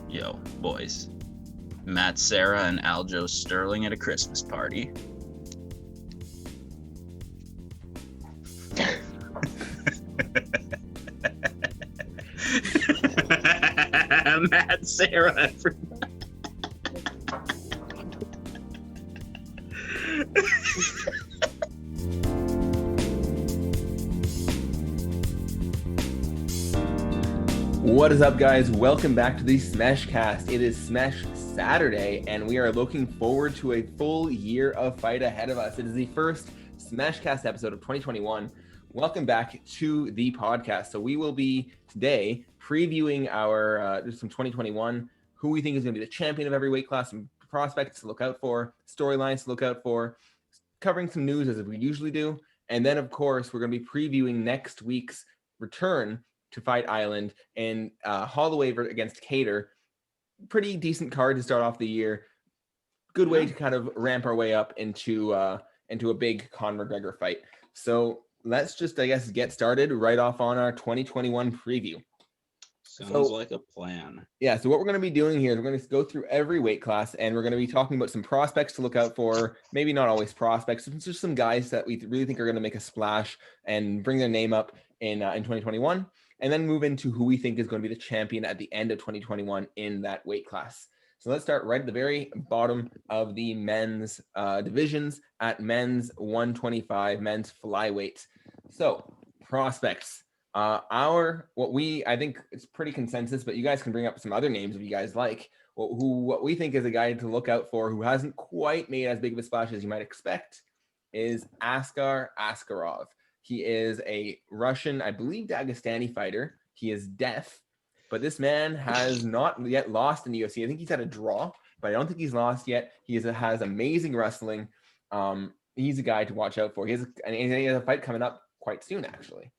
Yo, boys. Matt Serra and Aljo Sterling at a Christmas party. Matt Serra. What is up, guys? Welcome back to the SmeshCast. It is Smesh Saturday, and we are looking forward to a full year of fight ahead of us. It is the first SmeshCast episode of 2021. Welcome back to the podcast. So we will be today previewing our some 2021, who we think is going to be the champion of every weight class, some prospects to look out for, storylines to look out for, covering some news as we usually do, and then of course we're going to be previewing next week's return to Fight Island and Holloway against Keator. Pretty decent card to start off the year. Good way to kind of ramp our way up into a big Conor McGregor fight. So let's just, I guess, get started right off on our 2021 preview. Sounds like a plan. Yeah, so what we're going to be doing here is we're going to go through every weight class, and we're going to be talking about some prospects to look out for. Maybe not always prospects, it's just some guys that we really think are going to make a splash and bring their name up in 2021. And then move into who we think is going to be the champion at the end of 2021 in that weight class. So let's start right at the very bottom of the men's divisions at men's 125, men's flyweight. So prospects, I think it's pretty consensus, but you guys can bring up some other names if you guys like. What we think is a guy to look out for who hasn't quite made as big of a splash as you might expect is Askar Askarov. He is a Russian, I believe, Dagestani fighter. He is deaf, but this man has not yet lost in the UFC. I think he's had a draw, but I don't think he's lost yet. He has amazing wrestling. He's a guy to watch out for. He has a fight coming up quite soon, actually.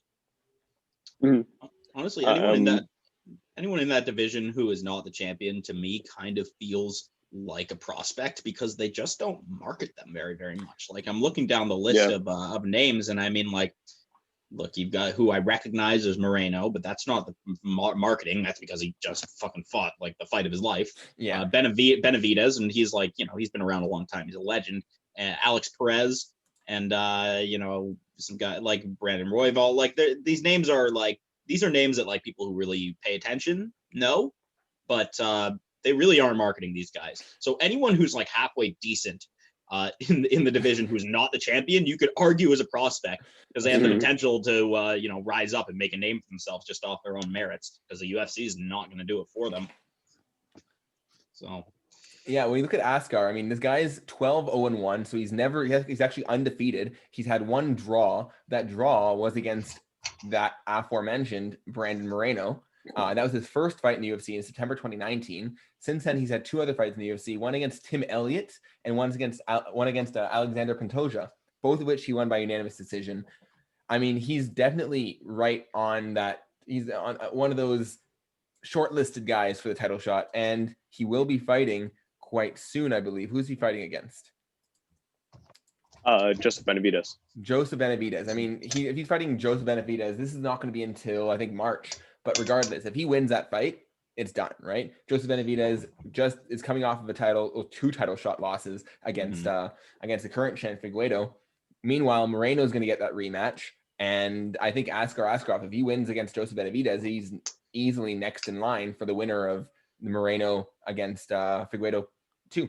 Honestly, anyone in that division who is not the champion, to me, kind of feels like a prospect because they just don't market them very, very much. Like, I'm looking down the list of names, and I mean, like, look, you've got who I recognize as Moreno, but that's not the marketing. That's because he just fucking fought like the fight of his life. Yeah, Benavidez, and he's like, he's been around a long time. He's a legend. Alex Perez, and some guy like Brandon Royval. Like, these names are like, these are names that like people who really pay attention know, but they really aren't marketing these guys. So anyone who's like halfway decent in the division who's not the champion, you could argue as a prospect because they have the potential to rise up and make a name for themselves just off their own merits, because the UFC is not going to do it for them. So yeah, when you look at Askar, I mean, this guy is 12-0-1, so he's actually undefeated. He's had one draw. That draw was against that aforementioned Brandon Moreno. That was his first fight in the UFC in September 2019. Since then, he's had two other fights in the UFC, one against Tim Elliott and one against Alexander Pantoja, both of which he won by unanimous decision. I mean, he's definitely right on that. He's on one of those shortlisted guys for the title shot, and he will be fighting quite soon, I believe. Who's he fighting against? Joseph Benavidez. Joseph Benavidez. I mean, if he's fighting Joseph Benavidez, this is not going to be until, I think, March. But regardless, if he wins that fight, it's done, right? Joseph Benavidez just is coming off of two title shot losses against the current champ Figueiredo. Meanwhile, Moreno is going to get that rematch, and I think Askar Askarov, if he wins against Joseph Benavidez, he's easily next in line for the winner of the Moreno against Figueiredo 2.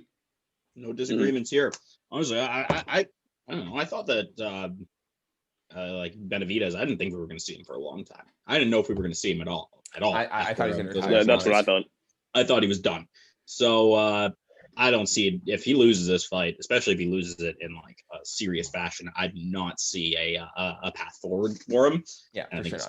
No disagreements here. Honestly, I don't know. I thought that like Benavidez, I didn't think we were going to see him for a long time. I didn't know if we were going to see him at all. I thought he was going to retire. Yeah, that's what I thought. I thought he was done. So I don't see it. If he loses this fight, especially if he loses it in like a serious fashion, I do not see a path forward for him. Yeah, and I think he's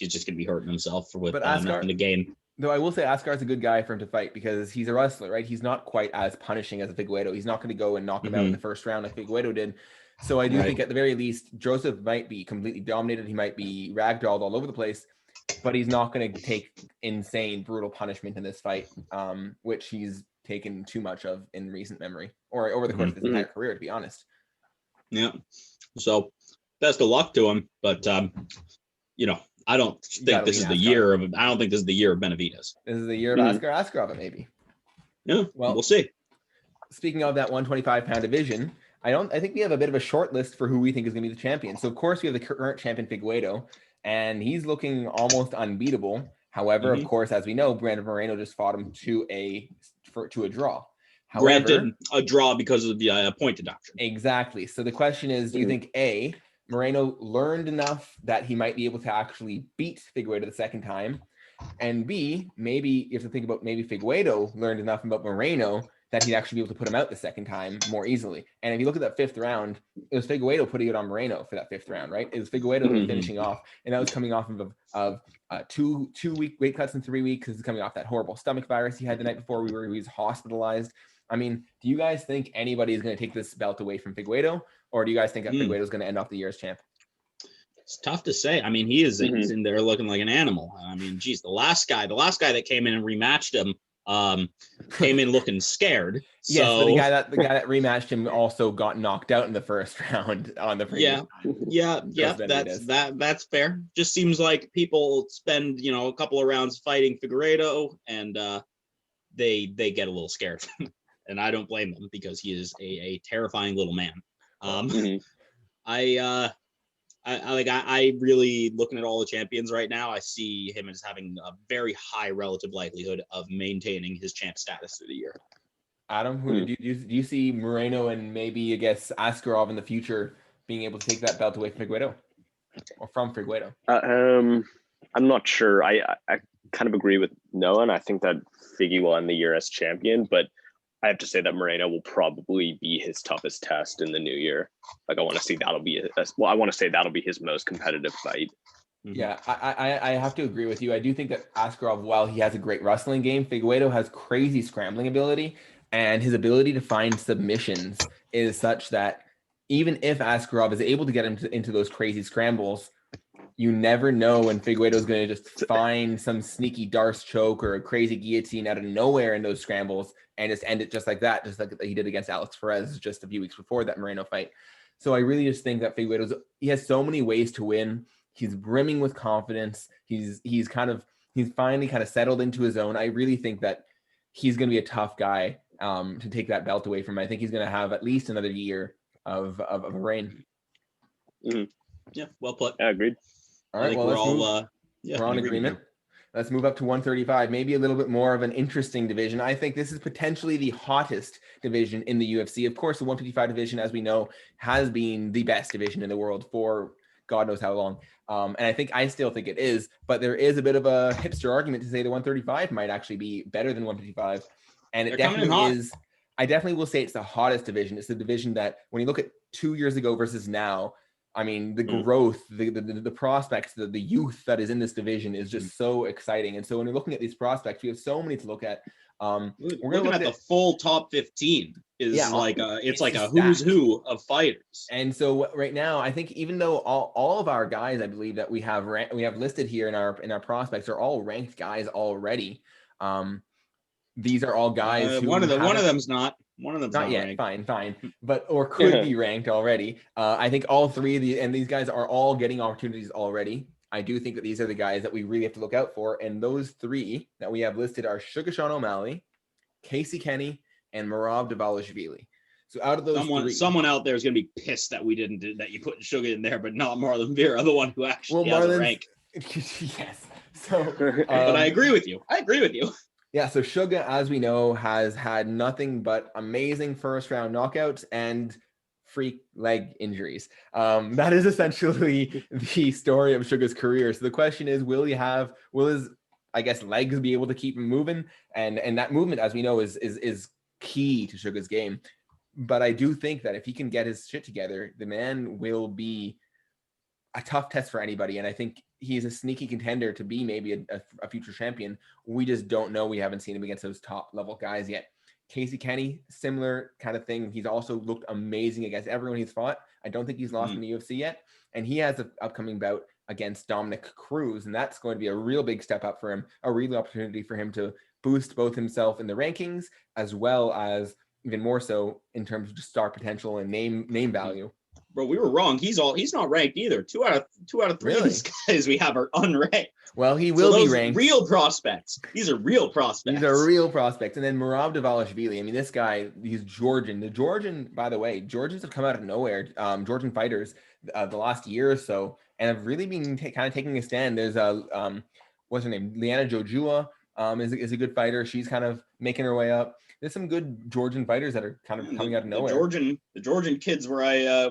just going to be hurting himself with Askar, nothing to gain. Though I will say Askar is a good guy for him to fight because he's a wrestler, right? He's not quite as punishing as a Figueiredo. He's not going to go and knock him out in the first round like Figueiredo did. So I do think at the very least, Joseph might be completely dominated. He might be ragdolled all over the place, but he's not going to take insane, brutal punishment in this fight, which he's taken too much of in recent memory or over the course of his entire career, to be honest. Yeah. So best of luck to him. But, I don't think this is the year of. I don't think this is the year of Benavidez. This is the year of Askar Askarov, maybe. Yeah, well, we'll see. Speaking of that 125-pound division, I think we have a bit of a short list for who we think is going to be the champion. So of course we have the current champion Figueiredo, and he's looking almost unbeatable. However, of course, as we know, Brandon Moreno just fought him to a draw. However, granted a draw because of the point deduction. Exactly. So the question is, do you think A, Moreno learned enough that he might be able to actually beat Figueiredo the second time? And B, maybe you have to think about maybe Figueiredo learned enough about Moreno that he'd actually be able to put him out the second time more easily. And if you look at that fifth round, it was Figueiredo putting it on Moreno for that fifth round, right? It was Figueiredo finishing off, and that was coming off of 2 week weight cuts in 3 weeks. Because he's coming off that horrible stomach virus he had the night before. He was hospitalized. I mean, do you guys think anybody is going to take this belt away from Figueiredo, or do you guys think that Figueiredo is going to end off the year as champ? It's tough to say. I mean, he's in there looking like an animal. I mean, geez, the last guy that came in and rematched him came in looking scared. Yes, but the guy that rematched him also got knocked out in the first round on the previous time. That's fair. Just seems like people spend a couple of rounds fighting Figueiredo, and they get a little scared. And I don't blame them, because he is a terrifying little man. I really, looking at all the champions right now, I see him as having a very high relative likelihood of maintaining his champ status through the year. Adam, do you see Moreno and maybe, I guess, Askarov in the future being able to take that belt away from Figueiredo, or from Figueiredo? I'm not sure. I kind of agree with Noah, and I think that Figgy will end the year as champion, but I have to say that Moreno will probably be his toughest test in the new year. Like, I want to say that'll be his most competitive fight. Yeah, I have to agree with you. I do think that Askarov, while he has a great wrestling game, Figueiredo has crazy scrambling ability, and his ability to find submissions is such that even if Askarov is able to get him into those crazy scrambles, you never know when Figueiredo is going to just find some sneaky Darce choke or a crazy guillotine out of nowhere in those scrambles and just end it just like that, just like he did against Alex Perez just a few weeks before that Moreno fight. So I really just think that he has so many ways to win. He's brimming with confidence. He's finally kind of settled into his own. I really think that he's going to be a tough guy to take that belt away from him. I think he's going to have at least another year of a reign. Yeah, well put. Yeah, agreed. All right, we're on agreement. Let's move up to 135, maybe a little bit more of an interesting division. I think this is potentially the hottest division in the UFC. Of course, the 155 division, as we know, has been the best division in the world for God knows how long. And I still think it is, but there is a bit of a hipster argument to say the 135 might actually be better than 155. And it definitely is. I definitely will say it's the hottest division. It's the division that when you look at 2 years ago versus now, I mean, the growth, the prospects, the youth that is in this division is just so exciting. And so when you're looking at these prospects, we have so many to look at. We're looking at the full top 15 is like a who's who of fighters. And so right now, I think even though all of our guys, I believe that we have listed here in our prospects are all ranked guys already. These are all guys who one of them's not. One of them's not yet. ranked. Fine. But or could be ranked already. I think all three of these guys are all getting opportunities already. I do think that these are the guys that we really have to look out for. And those three that we have listed are Sugar Sean O'Malley, Casey Kenny, and Merab Dvalishvili. So out of those someone out there is going to be pissed that that you put Sugar in there, but not Marlon Vera, the one who actually has a rank. Yes. So, but I agree with you. Yeah, so Suga, as we know, has had nothing but amazing first round knockouts and freak leg injuries. That is essentially the story of Suga's career. So the question is, will his legs be able to keep him moving? And that movement, as we know, is key to Suga's game. But I do think that if he can get his shit together, the man will be a tough test for anybody. And I think he's a sneaky contender to be maybe a future champion. We just don't know. We haven't seen him against those top level guys yet. Casey Kenny, similar kind of thing. He's also looked amazing against everyone he's fought. I don't think he's lost in the UFC yet. And he has an upcoming bout against Dominic Cruz. And that's going to be a real big step up for him, a real opportunity for him to boost both himself in the rankings, as well as even more so in terms of just star potential and name value. Bro, we were wrong. He's not ranked either. Two out of three of these guys we have are unranked. Well, he will be ranked. Real prospects. These are real prospects. These are real prospects. And then Merab Dvalishvili. I mean, this guy, he's Georgian. The Georgian, by the way, Georgians have come out of nowhere. Georgian fighters the last year or so, and have really been kind of taking a stand. There's what's her name? Liana Jojua is a good fighter. She's kind of making her way up. There's some good Georgian fighters that are kind of coming out of nowhere. The Georgian kids where I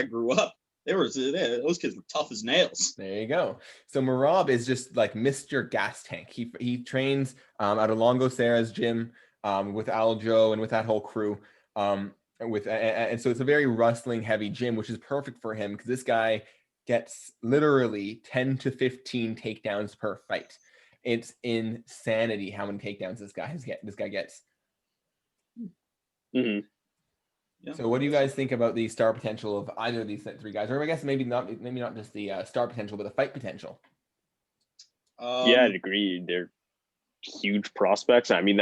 grew up, those kids were tough as nails. There you go. So Merab is just like Mr. Gas Tank. He trains out of Longo Serra's gym with Aljo and with that whole crew. And so it's a very wrestling heavy gym, which is perfect for him because this guy gets literally 10 to 15 takedowns per fight. It's insanity how many takedowns this guy gets. Mm-hmm. Yeah. So what do you guys think about the star potential of either of these three guys? Or I guess maybe not just the star potential, but the fight potential. Yeah, I'd agree. They're huge prospects. I mean,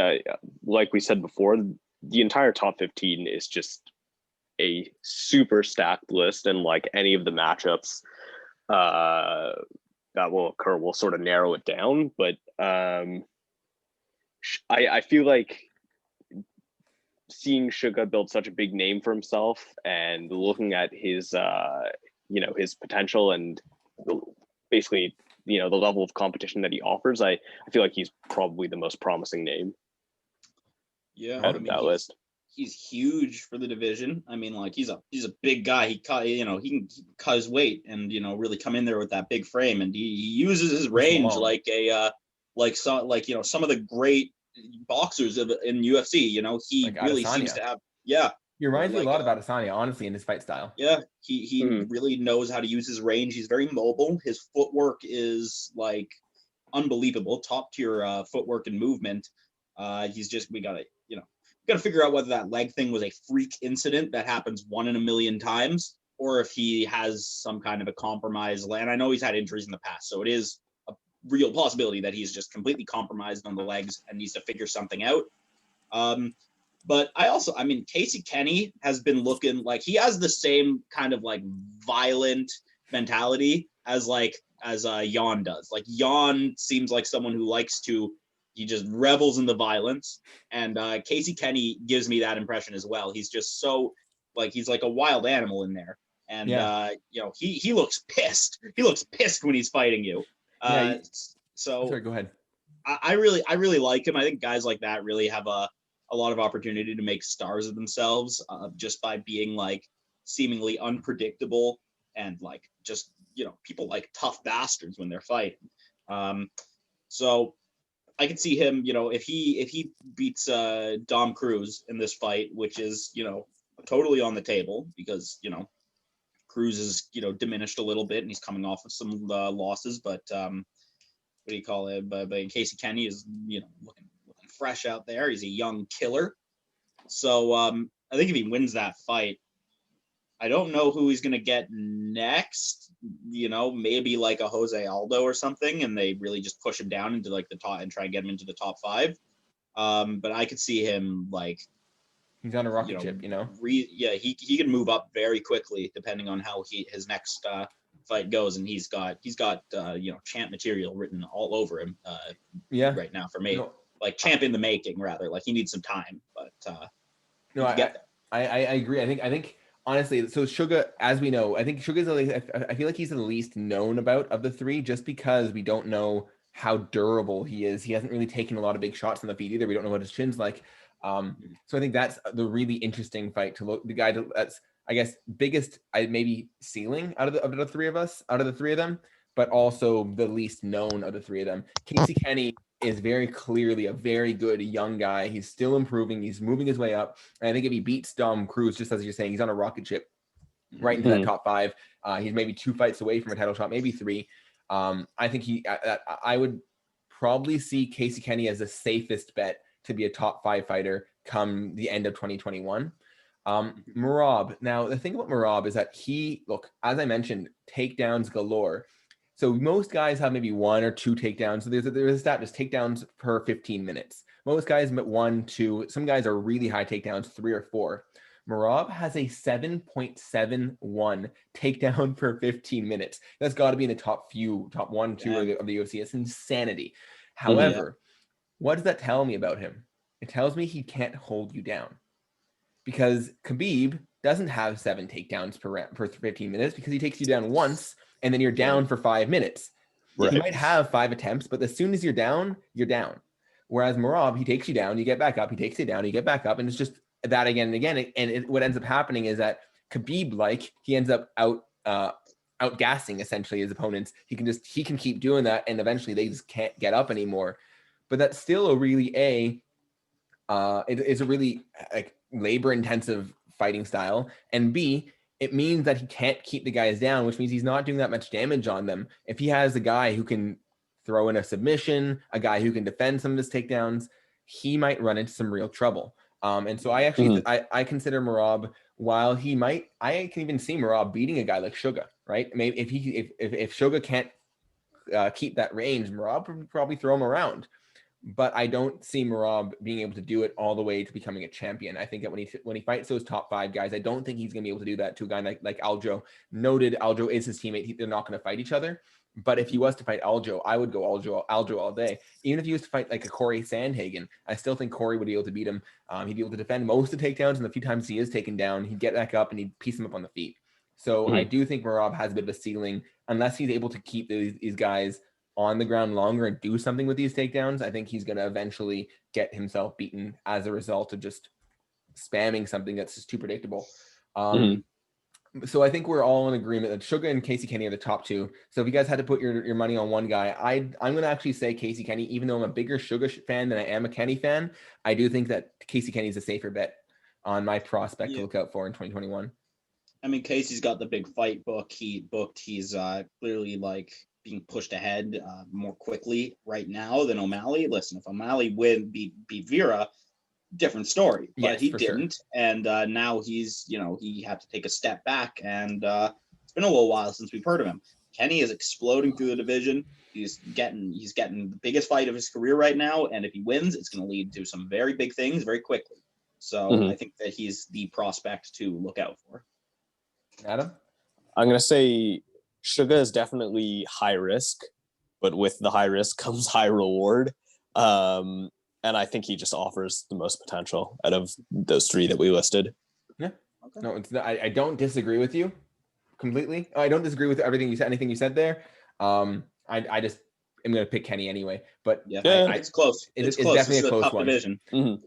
like we said before, the entire top 15 is just a super stacked list, and like any of the matchups that will occur will sort of narrow it down. But I feel like seeing Suga build such a big name for himself and looking at his his potential and basically the level of competition that he offers, I feel like he's probably the most promising name out of that list. He's huge for the division. I mean, like he's a big guy. He can cut his weight and really come in there with that big frame, and he uses his range some of the great boxers in UFC. He like really Adesanya seems to have. Yeah, he reminds me a lot of Adesanya, honestly, in his fight style. Yeah, he really knows how to use his range. He's very mobile. His footwork is like unbelievable, top tier footwork and movement. We gotta figure out whether that leg thing was a freak incident that happens 1 in a million times, or if he has some kind of a compromise. And I know he's had injuries in the past, so it is a real possibility that he's just completely compromised on the legs and needs to figure something out. But Casey Kenny has been looking like he has the same kind of like violent mentality as Jan does. Like Jan seems like someone who he just revels in the violence, and Casey Kenny gives me that impression as well. He's just so he's like a wild animal in there, and he looks pissed. He looks pissed when he's fighting you. Sorry, go ahead. I really like him. I think guys like that really have a lot of opportunity to make stars of themselves just by being like seemingly unpredictable and people like tough bastards when they're fighting. So I could see him, if he beats Dom Cruz in this fight, which is, totally on the table because, Cruz is, diminished a little bit and he's coming off of some losses, but what do you call it? But Casey Kenny is, looking fresh out there. He's a young killer. So I think if he wins that fight, I don't know who he's going to get next, maybe like a Jose Aldo or something, and they really just push him down into like the top and try and get him into the top 5. But I could see him he's on a rocket ship, he can move up very quickly depending on how his next fight goes, and he's got champ material written all over him right now for me. Like champ in the making, rather. Like he needs some time, but I agree. I think honestly, so Suga, as we know, I think Suga's I feel like he's the least known about of the three, just because we don't know how durable he is. He hasn't really taken a lot of big shots in the feet either. We don't know what his chin's like. So I think that's the really interesting fight to look. The guy that's, I guess, biggest maybe ceiling out of the three of them, but also the least known of the three of them. Casey Kenny is very clearly a very good young guy. He's still improving. He's moving his way up. And I think if he beats Dom Cruz, just as you're saying, he's on a rocket ship right into that top 5. He's maybe 2 fights away from a title shot, maybe 3. I think I would probably see Casey Kenny as the safest bet to be a top 5 fighter come the end of 2021. Merab. Now, the thing about Merab is that as I mentioned, takedowns galore. So most guys have maybe 1 or 2 takedowns. So there's a stat, just takedowns per 15 minutes. Most guys 1, 2. Some guys are really high takedowns, 3 or 4. Merab has a 7.71 takedown per 15 minutes. That's got to be in the top 1, 2 of the UFC. It's insanity. However, what does that tell me about him? It tells me he can't hold you down, because Khabib doesn't have 7 takedowns per 15 minutes, because he takes you down once and then you're down for 5 minutes. Right. He might have 5 attempts, but as soon as you're down, you're down. Whereas Merab, he takes you down, you get back up, he takes you down, you get back up, and it's just that again and again. And what ends up happening is that Khabib, he ends up outgassing essentially his opponents. He can keep doing that, and eventually they just can't get up anymore. But that's still a really it's a really labor intensive fighting style, and B, it means that he can't keep the guys down, which means he's not doing that much damage on them. If he has a guy who can throw in a submission, a guy who can defend some of his takedowns, he might run into some real trouble. And so I actually I consider Merab, while he might, I can even see Merab beating a guy like Suga, right? Maybe if Suga can't keep that range, Merab would probably throw him around. But I don't see Merab being able to do it all the way to becoming a champion. I think that when he fights those top 5 guys, I don't think he's going to be able to do that to a guy like Aljo. Noted, Aljo is his teammate. They're not going to fight each other. But if he was to fight Aljo, I would go Aljo all day. Even if he was to fight like a Corey Sandhagen, I still think Corey would be able to beat him. He'd be able to defend most of the takedowns, and the few times he is taken down, he'd get back up and he'd piece him up on the feet. So I do think Merab has a bit of a ceiling, unless he's able to keep these guys on the ground longer and do something with these takedowns. I think he's going to eventually get himself beaten as a result of just spamming something that's just too predictable. So I think we're all in agreement that Suga and Casey Kenny are the top 2. So if you guys had to put your money on one guy, I'm going to actually say Casey Kenny. Even though I'm a bigger Suga fan than I am a Kenny fan, I do think that Casey Kenny is a safer bet on my prospect to look out for in 2021. I mean, Casey's got the big fight book he's clearly being pushed ahead more quickly right now than O'Malley. Listen, if O'Malley beat Vera, different story, but he didn't. Sure. And now he's, he had to take a step back, and it's been a little while since we've heard of him. Kenny is exploding through the division. He's getting the biggest fight of his career right now, and if he wins, it's going to lead to some very big things very quickly. So I think that he's the prospect to look out for. Adam? I'm going to say Suga is definitely high risk, but with the high risk comes high reward. And I think he just offers the most potential out of those 3 that we listed. Yeah. Okay. No, I don't disagree with you completely. I don't disagree with anything you said there. I just am going to pick Kenny anyway, but it's close. It's close. Definitely a close one. Division.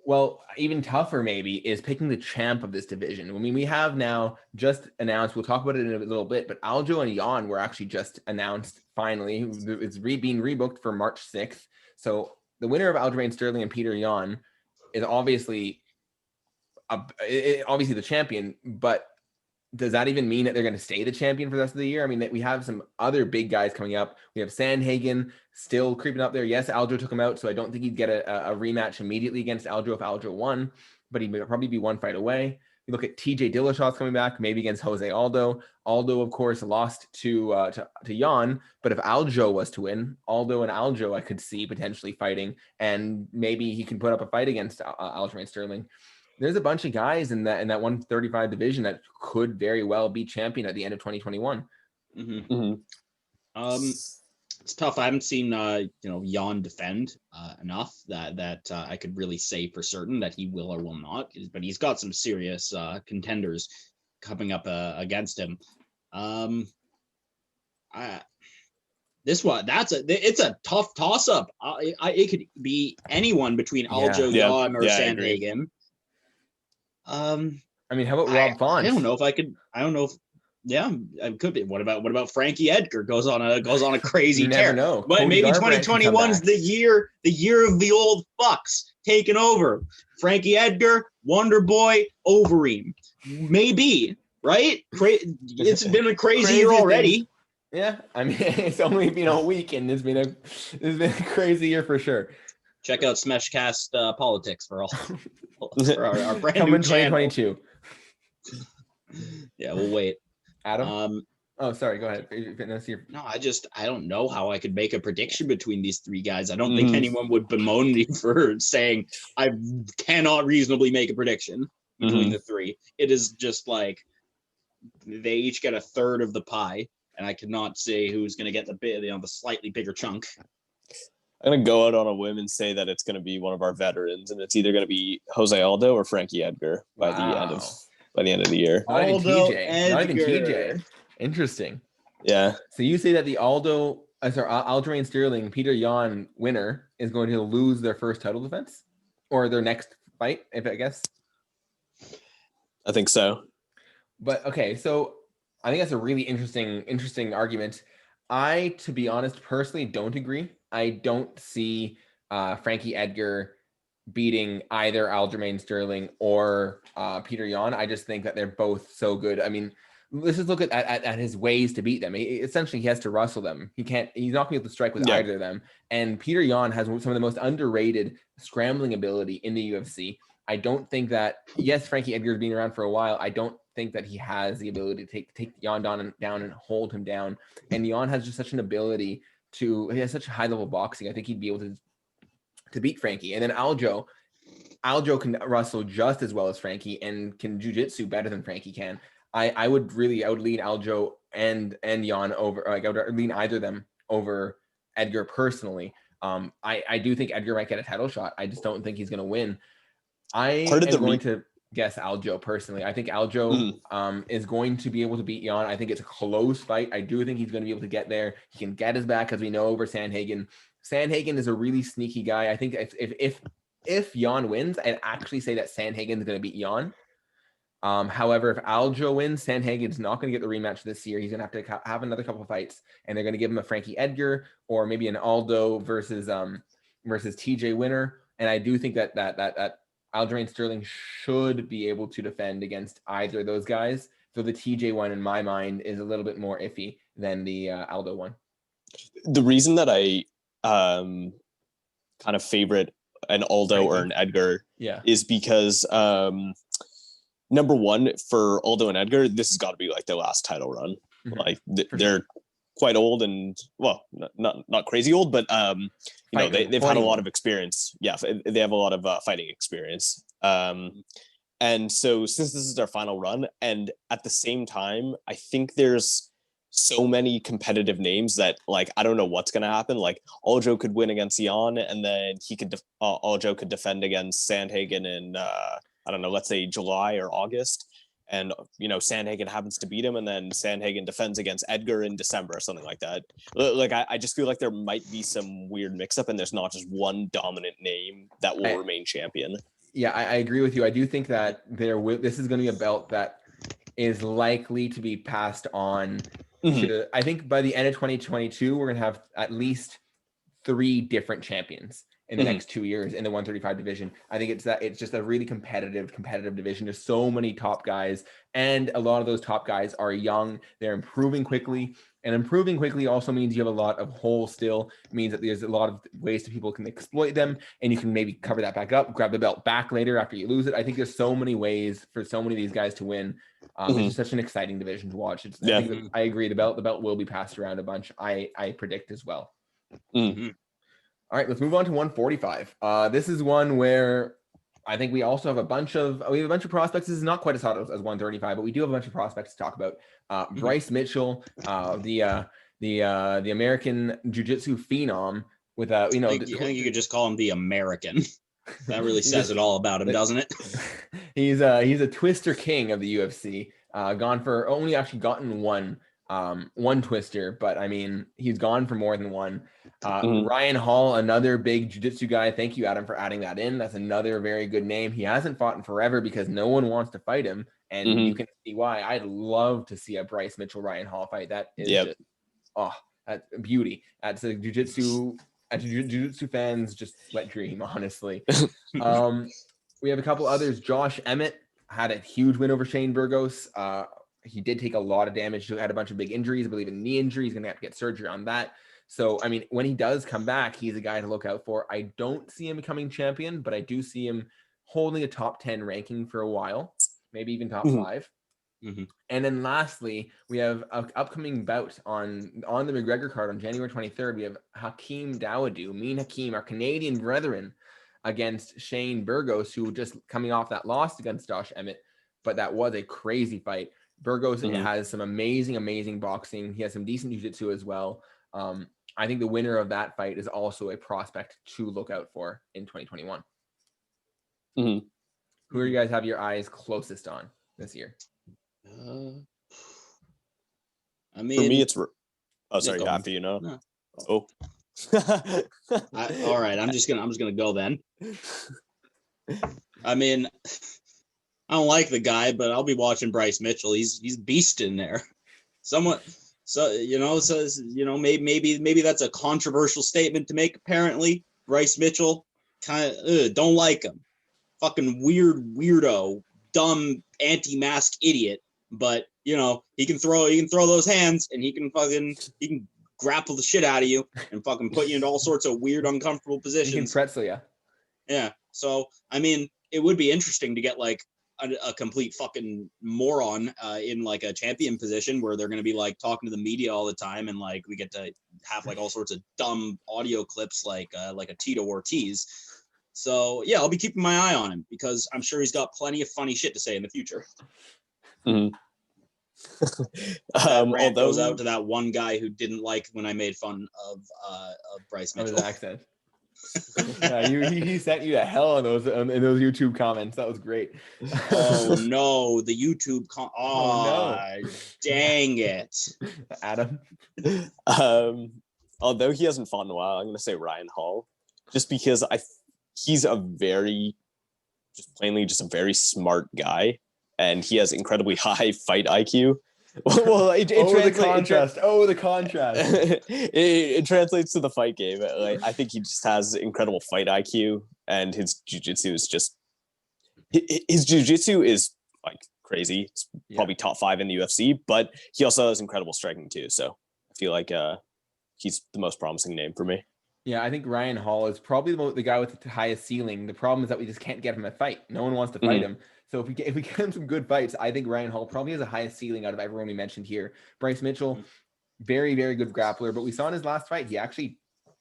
Well, even tougher maybe is picking the champ of this division. I mean, we have now just announced, we'll talk about it in a little bit, but Aljo and Jan were actually just announced finally. It's being rebooked for March 6th. So the winner of Aljamain Sterling and Peter Yan is obviously the champion, but does that even mean that they're going to stay the champion for the rest of the year? I mean, we have some other big guys coming up. We have Sandhagen still creeping up there. Yes, Aljo took him out, so I don't think he'd get a rematch immediately against Aljo if Aljo won, but he'd probably be one fight away. You look at TJ Dillashaw's coming back, maybe against Jose Aldo. Aldo, of course, lost to Jan, but if Aljo was to win, Aldo and Aljo I could see potentially fighting, and maybe he can put up a fight against Aljamain Sterling. There's a bunch of guys in that 135 division that could very well be champion at the end of 2021. It's tough. I haven't seen Jan defend enough that I could really say for certain that he will or will not. But he's got some serious contenders coming up against him. It's a tough toss up. It could be anyone between Aljo, Jan, or Sandhagen. I mean, how about Rob Font? I don't know if I could. I don't know if. Yeah, it could be. What about Frankie Edgar goes on a crazy you tear? Never know. But Cody maybe Garbrandt 2021's the year of the old fucks taking over. Frankie Edgar, Wonder Boy, Overeem. Maybe, right? It's been a crazy year already. Things. Yeah, I mean, it's only been a week, and it's been a crazy year for sure. Check out SmeshCast Politics for all for our brand Coming new 2022. Yeah, we'll wait. Adam? Oh, sorry. Go ahead. No, I don't know how I could make a prediction between these 3 guys. I don't think anyone would bemoan me for saying I cannot reasonably make a prediction. between the three. It is just like they each get a third of the pie, and I cannot say who's going to get the slightly bigger chunk. I'm going to go out on a whim and say that it's going to be one of our veterans, and it's either going to be Jose Aldo or Frankie Edgar by the end of the year. Not even Aldo TJ. Not even TJ. Edgar. Interesting. Yeah. So you say that the Aljamain Sterling Peter Yan winner is going to lose their first title defense or their next fight, if I guess. I think so. But okay, so I think that's a really interesting argument. I, to be honest, personally don't agree. I don't see Frankie Edgar beating either Aljamain Sterling or Peter Yan. I just think that they're both so good. I mean, let's just look at his ways to beat them. Essentially, he has to wrestle them. He's not going to be able to strike with either of them. And Peter Yan has some of the most underrated scrambling ability in the UFC. I don't think that, yes, Frankie Edgar's been around for a while. I don't think that he has the ability to take Yan down and hold him down. And Yan has just such an ability he has such high level boxing. I think he'd be able to beat Frankie. And then Aljo can wrestle just as well as Frankie and can jiu-jitsu better than Frankie can. I would lean Aljo and Yan over, like I would lean either of them over Edgar personally. I do think Edgar might get a title shot. I just don't think he's going to win. I am going to guess Aljo personally. I think Aljo is going to be able to beat Yan. I think it's a close fight. I do think he's going to be able to get there. He can get his back, as we know, over Sandhagen. Sandhagen is a really sneaky guy. I think if Yan wins, I'd actually say that Sandhagen is going to beat Yan. However, if Aljo wins, Sandhagen's not going to get the rematch this year. He's going to have to have another couple of fights, and they're going to give him a Frankie Edgar or maybe an Aldo versus TJ winner. And I do think that Aljamain Sterling should be able to defend against either of those guys. So the TJ one, in my mind, is a little bit more iffy than the Aldo one. The reason that I kind of favorite an Aldo or an Edgar is because number one, for Aldo and Edgar, this has got to be like their last title run. Mm-hmm. Like they're quite old and, well, not crazy old, but you know, they've had a lot of experience. Yeah, they have a lot of fighting experience. And so since this is their final run, and at the same time, I think there's so many competitive names that, like, I don't know what's going to happen. Like, Aljo could win against Yan, and then Aljo could defend against Sandhagen in, I don't know, let's say July or August. And, you know, Sandhagen happens to beat him, and then Sandhagen defends against Edgar in December or something like that. Like, I just feel like there might be some weird mix-up, and there's not just one dominant name that will remain champion. Yeah, I agree with you. I do think that this is going to be a belt that is likely to be passed on. Mm-hmm. I think by the end of 2022, we're going to have at least 3 different champions in the next 2 years in the 135 division. I think it's just a really competitive division. There's so many top guys, and a lot of those top guys are young. They're improving quickly, and improving quickly also means you have a lot of holes still. It means that there's a lot of ways that people can exploit them, and you can maybe cover that back up, grab the belt back later after you lose it. I think there's so many ways for so many of these guys to win. It's just such an exciting division to watch. I agree. The belt will be passed around a bunch. I predict as well. Mm-hmm. All right, let's move on to 145. This is one where I think we also have a bunch of prospects. This is not quite as hot as 135, but we do have a bunch of prospects to talk about. Bryce Mitchell, the American jiu-jitsu phenom, with I think you could just call him the American. That really says it all about him, doesn't it? He's a twister king of the UFC. Only actually gotten one twister, but I mean, he's gone for more than one. Ryan Hall, another big jiu-jitsu guy. Thank you, Adam, for adding that in. That's another very good name. He hasn't fought in forever because no one wants to fight him, and you can see why. I'd love to see a Bryce Mitchell Ryan Hall fight. That is just, that's beauty. That's a jiu-jitsu fans just wet dream, honestly. We have a couple others. Josh Emmett had a huge win over Shane Burgos. He did take a lot of damage. He had a bunch of big injuries. I believe a knee injury. He's going to have to get surgery on that. So, I mean, when he does come back, he's a guy to look out for. I don't see him becoming champion, but I do see him holding a top 10 ranking for a while, maybe even top 5. Mm-hmm. And then lastly, we have an upcoming bout on the McGregor card on January 23rd. We have Hakeem Dawodu, Mean Hakeem, our Canadian brethren, against Shane Burgos, who just coming off that loss against Josh Emmett, but that was a crazy fight. Burgos has some amazing boxing. He has some decent jiu-jitsu as well. I think the winner of that fight is also a prospect to look out for in 2021. Who do you guys have your eyes closest on this year? I mean, for me, it's. Oh, sorry. After you know. No. Oh. All right. I'm just gonna go then. I mean, I don't like the guy, but I'll be watching Bryce Mitchell. He's beast in there. Maybe that's a controversial statement to make. Apparently, Bryce Mitchell kind of don't like him. Fucking weirdo, dumb anti-mask idiot. But he can throw those hands, and he can grapple the shit out of you and fucking put you into all sorts of weird, uncomfortable positions. He can pretzel you. Yeah. So I mean, it would be interesting to get like a complete fucking moron in like a champion position where they're going to be like talking to the media all the time, and like we get to have like all sorts of dumb audio clips like a Tito Ortiz. So yeah, I'll be keeping my eye on him because I'm sure he's got plenty of funny shit to say in the future. Rant goes out to that one guy who didn't like when I made fun of Bryce Mitchell. His accent. Yeah, he sent you to hell in those YouTube comments. That was great. Oh no, the YouTube no. Dang it, Adam. Although he hasn't fought in a while, I'm gonna say Ryan Hall, just because he's a very smart guy, and he has incredibly high fight IQ. Well, the contrast. It translates to the fight game. Like, I think he just has incredible fight IQ, and his jiu-jitsu is like crazy. It's probably top 5 in the UFC, but he also has incredible striking too. So I feel like he's the most promising name for me. Yeah, I think Ryan Hall is probably the guy with the highest ceiling. The problem is that we just can't get him a fight. No one wants to fight him. So if we get him some good fights, I think Ryan Hall probably has the highest ceiling out of everyone we mentioned here. Bryce Mitchell, very, very good grappler, but we saw in his last fight, he actually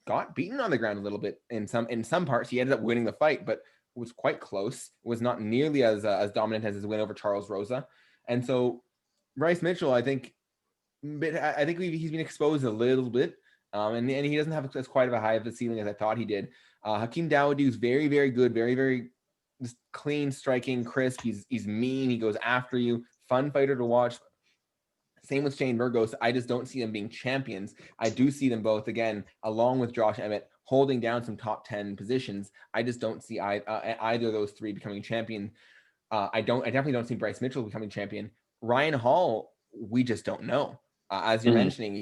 got beaten on the ground a little bit in some parts. He ended up winning the fight, but it was quite close. It was not nearly as dominant as his win over Charles Rosa. And so Bryce Mitchell, I think he's been exposed a little bit. And he doesn't have as quite of a high of a ceiling as I thought he did. Hakeem Dawoodi is very, very good, very, very just clean, striking, crisp. He's mean. He goes after you. Fun fighter to watch. Same with Shane Burgos. I just don't see them being champions. I do see them both, again, along with Josh Emmett, holding down some top 10 positions. I just don't see either of those three becoming champion. I definitely don't see Bryce Mitchell becoming champion. Ryan Hall, we just don't know. As you're mentioning,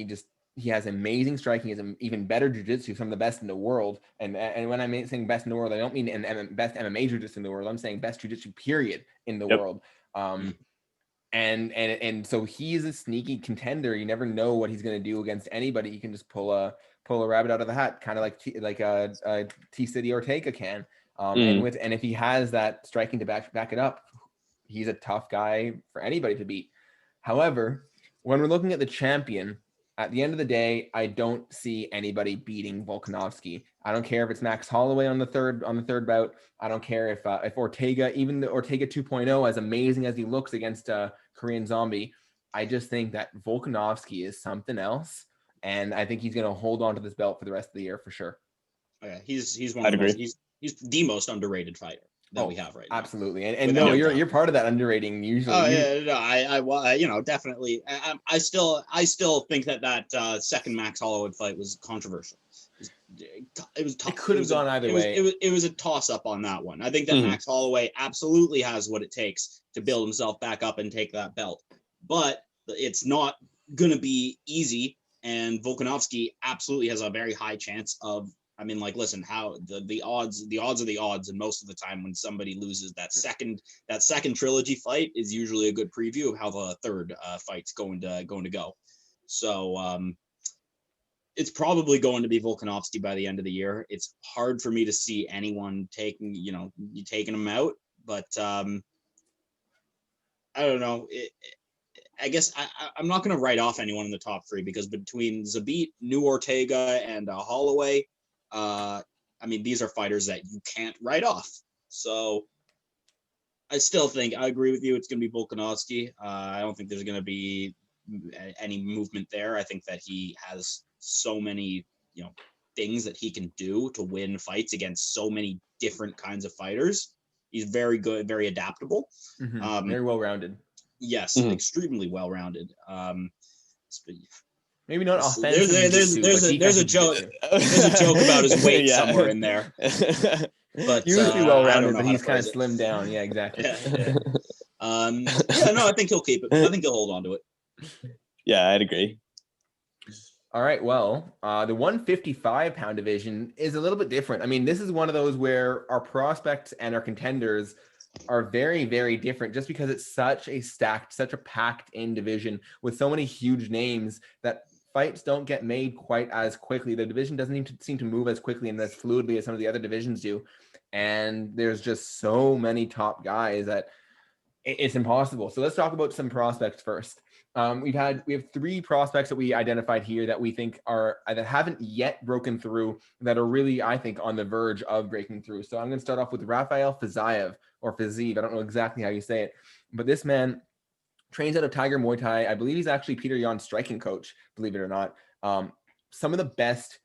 he has amazing striking. He has even better jiu-jitsu, some of the best in the world. And when I'm saying best in the world, I don't mean best MMA jiu-jitsu in the world. I'm saying best jiu-jitsu period in the world. And so he is a sneaky contender. You never know what he's going to do against anybody. You can just pull a rabbit out of the hat, kind of like T-City Ortega can. And if he has that striking to back it up, he's a tough guy for anybody to beat. However, when we're looking at the champion, at the end of the day, I don't see anybody beating Volkanovski. I don't care if it's Max Holloway on the third bout. I don't care if Ortega, even the Ortega 2.0, as amazing as he looks against Korean Zombie, I just think that Volkanovski is something else, and I think he's going to hold on to this belt for the rest of the year for sure. Yeah, he's one of the most, he's the most underrated fighter that we have right now. Absolutely. And no, you're part of that underrating usually. Oh yeah, no, I definitely. I still think that second Max Holloway fight was controversial. It was tough. It could have gone either way. It was a toss up on that one. I think that Max Holloway absolutely has what it takes to build himself back up and take that belt, but it's not gonna be easy. And Volkanovski absolutely has a very high chance of. I mean, like, listen, how the odds are the odds, and most of the time when somebody loses that second trilogy fight is usually a good preview of how the third fight's going to go. So it's probably going to be Volkanovski by the end of the year. It's hard for me to see anyone taking him out, but I don't know. I guess I'm not going to write off anyone in the top three because between Zabit, New Ortega, and Holloway. I I mean, these are fighters that you can't write off. So I still think I agree with you. It's going to be Volkanovski. I don't think there's going to be any movement there. I think that he has so many, things that he can do to win fights against so many different kinds of fighters. He's very good, very adaptable. Very well-rounded. Yes, extremely well-rounded. Maybe not offensive. There's a joke. There's a joke about his weight somewhere in there. But usually well-rounded, but he's kind of slimmed down. Yeah, exactly. No, I think he'll keep it. I think he'll hold on to it. Yeah, I'd agree. All right, well, the 155-pound division is a little bit different. I mean, this is one of those where our prospects and our contenders are very, very different just because it's such a stacked, such a packed-in division with so many huge names that fights don't get made quite as quickly. The division doesn't seem to move as quickly and as fluidly as some of the other divisions do. And there's just so many top guys that it's impossible. So let's talk about some prospects first. We have 3 prospects that we identified here that we think that haven't yet broken through, that are really, I think, on the verge of breaking through. So I'm going to start off with Rafael Fiziev, or Fiziev. I don't know exactly how you say it, but this man trains out of Tiger Muay Thai. I believe he's actually Peter Yan's striking coach, believe it or not. Some of the best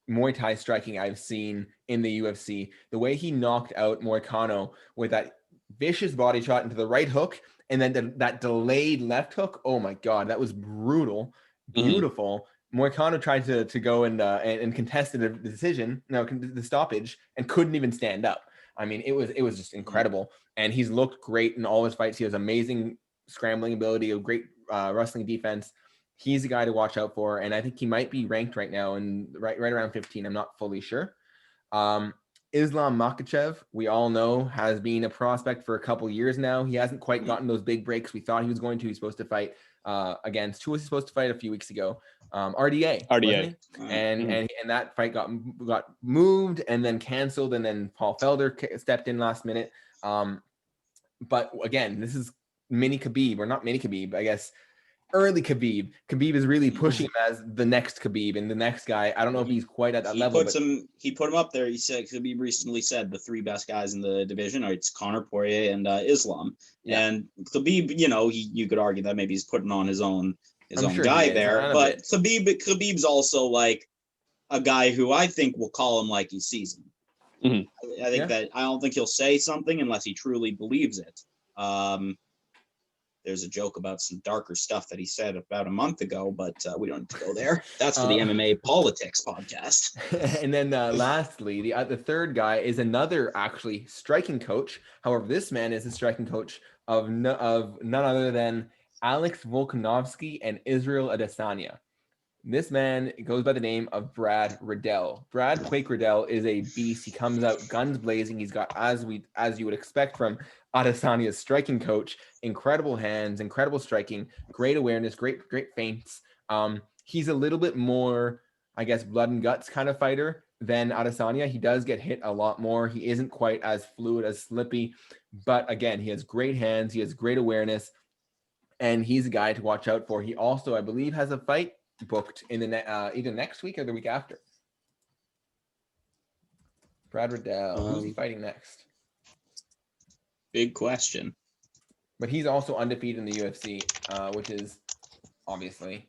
Muay Thai striking I've seen in the UFC. The way he knocked out Moicano with that vicious body shot into the right hook, and then that delayed left hook. Oh my God, that was brutal, beautiful. Moicano tried to go and contested the decision, the stoppage, and couldn't even stand up. I mean, it was just incredible. And he's looked great in all his fights. He has amazing scrambling ability, a great wrestling defense. He's a guy to watch out for, and I think he might be ranked right now and right around 15. I'm not fully sure. Islam Makhachev, we all know, has been a prospect for a couple years now. He hasn't quite gotten those big breaks we thought he was going to. He's supposed to fight against, who was he supposed to fight a few weeks ago? RDA. And that fight got moved and then canceled, and then Paul Felder stepped in last minute. But again, this is mini Khabib, or not mini Khabib, I guess. Early Khabib. Khabib is really pushing him as the next Khabib and the next guy. I don't know if he's quite at that level. He put him up there. He said Khabib recently said the 3 best guys in the division are Conor, Poirier, and Islam. Yeah. And Khabib, you could argue that maybe he's putting on his own guy there. But Khabib's also like a guy who I think will call him like he sees him. I think that I don't think he'll say something unless he truly believes it. There's a joke about some darker stuff that he said about a month ago, but we don't need to go there. That's for the MMA politics podcast. And then lastly, the third guy is another actually striking coach. However, this man is a striking coach of none other than Alex Volkanovski and Israel Adesanya. This man goes by the name of Brad Riddell. Brad Quake Riddell is a beast. He comes out guns blazing. He's got, as you would expect from Adesanya's striking coach, incredible hands, incredible striking, great awareness, great feints. He's a little bit more, I guess, blood and guts kind of fighter than Adesanya. He does get hit a lot more. He isn't quite as fluid, as slippy, but again, he has great hands. He has great awareness, and he's a guy to watch out for. He also, I believe, has a fight booked in the either next week or the week after. Brad Riddell, who's he fighting next? Big question. But he's also undefeated in the UFC, which is obviously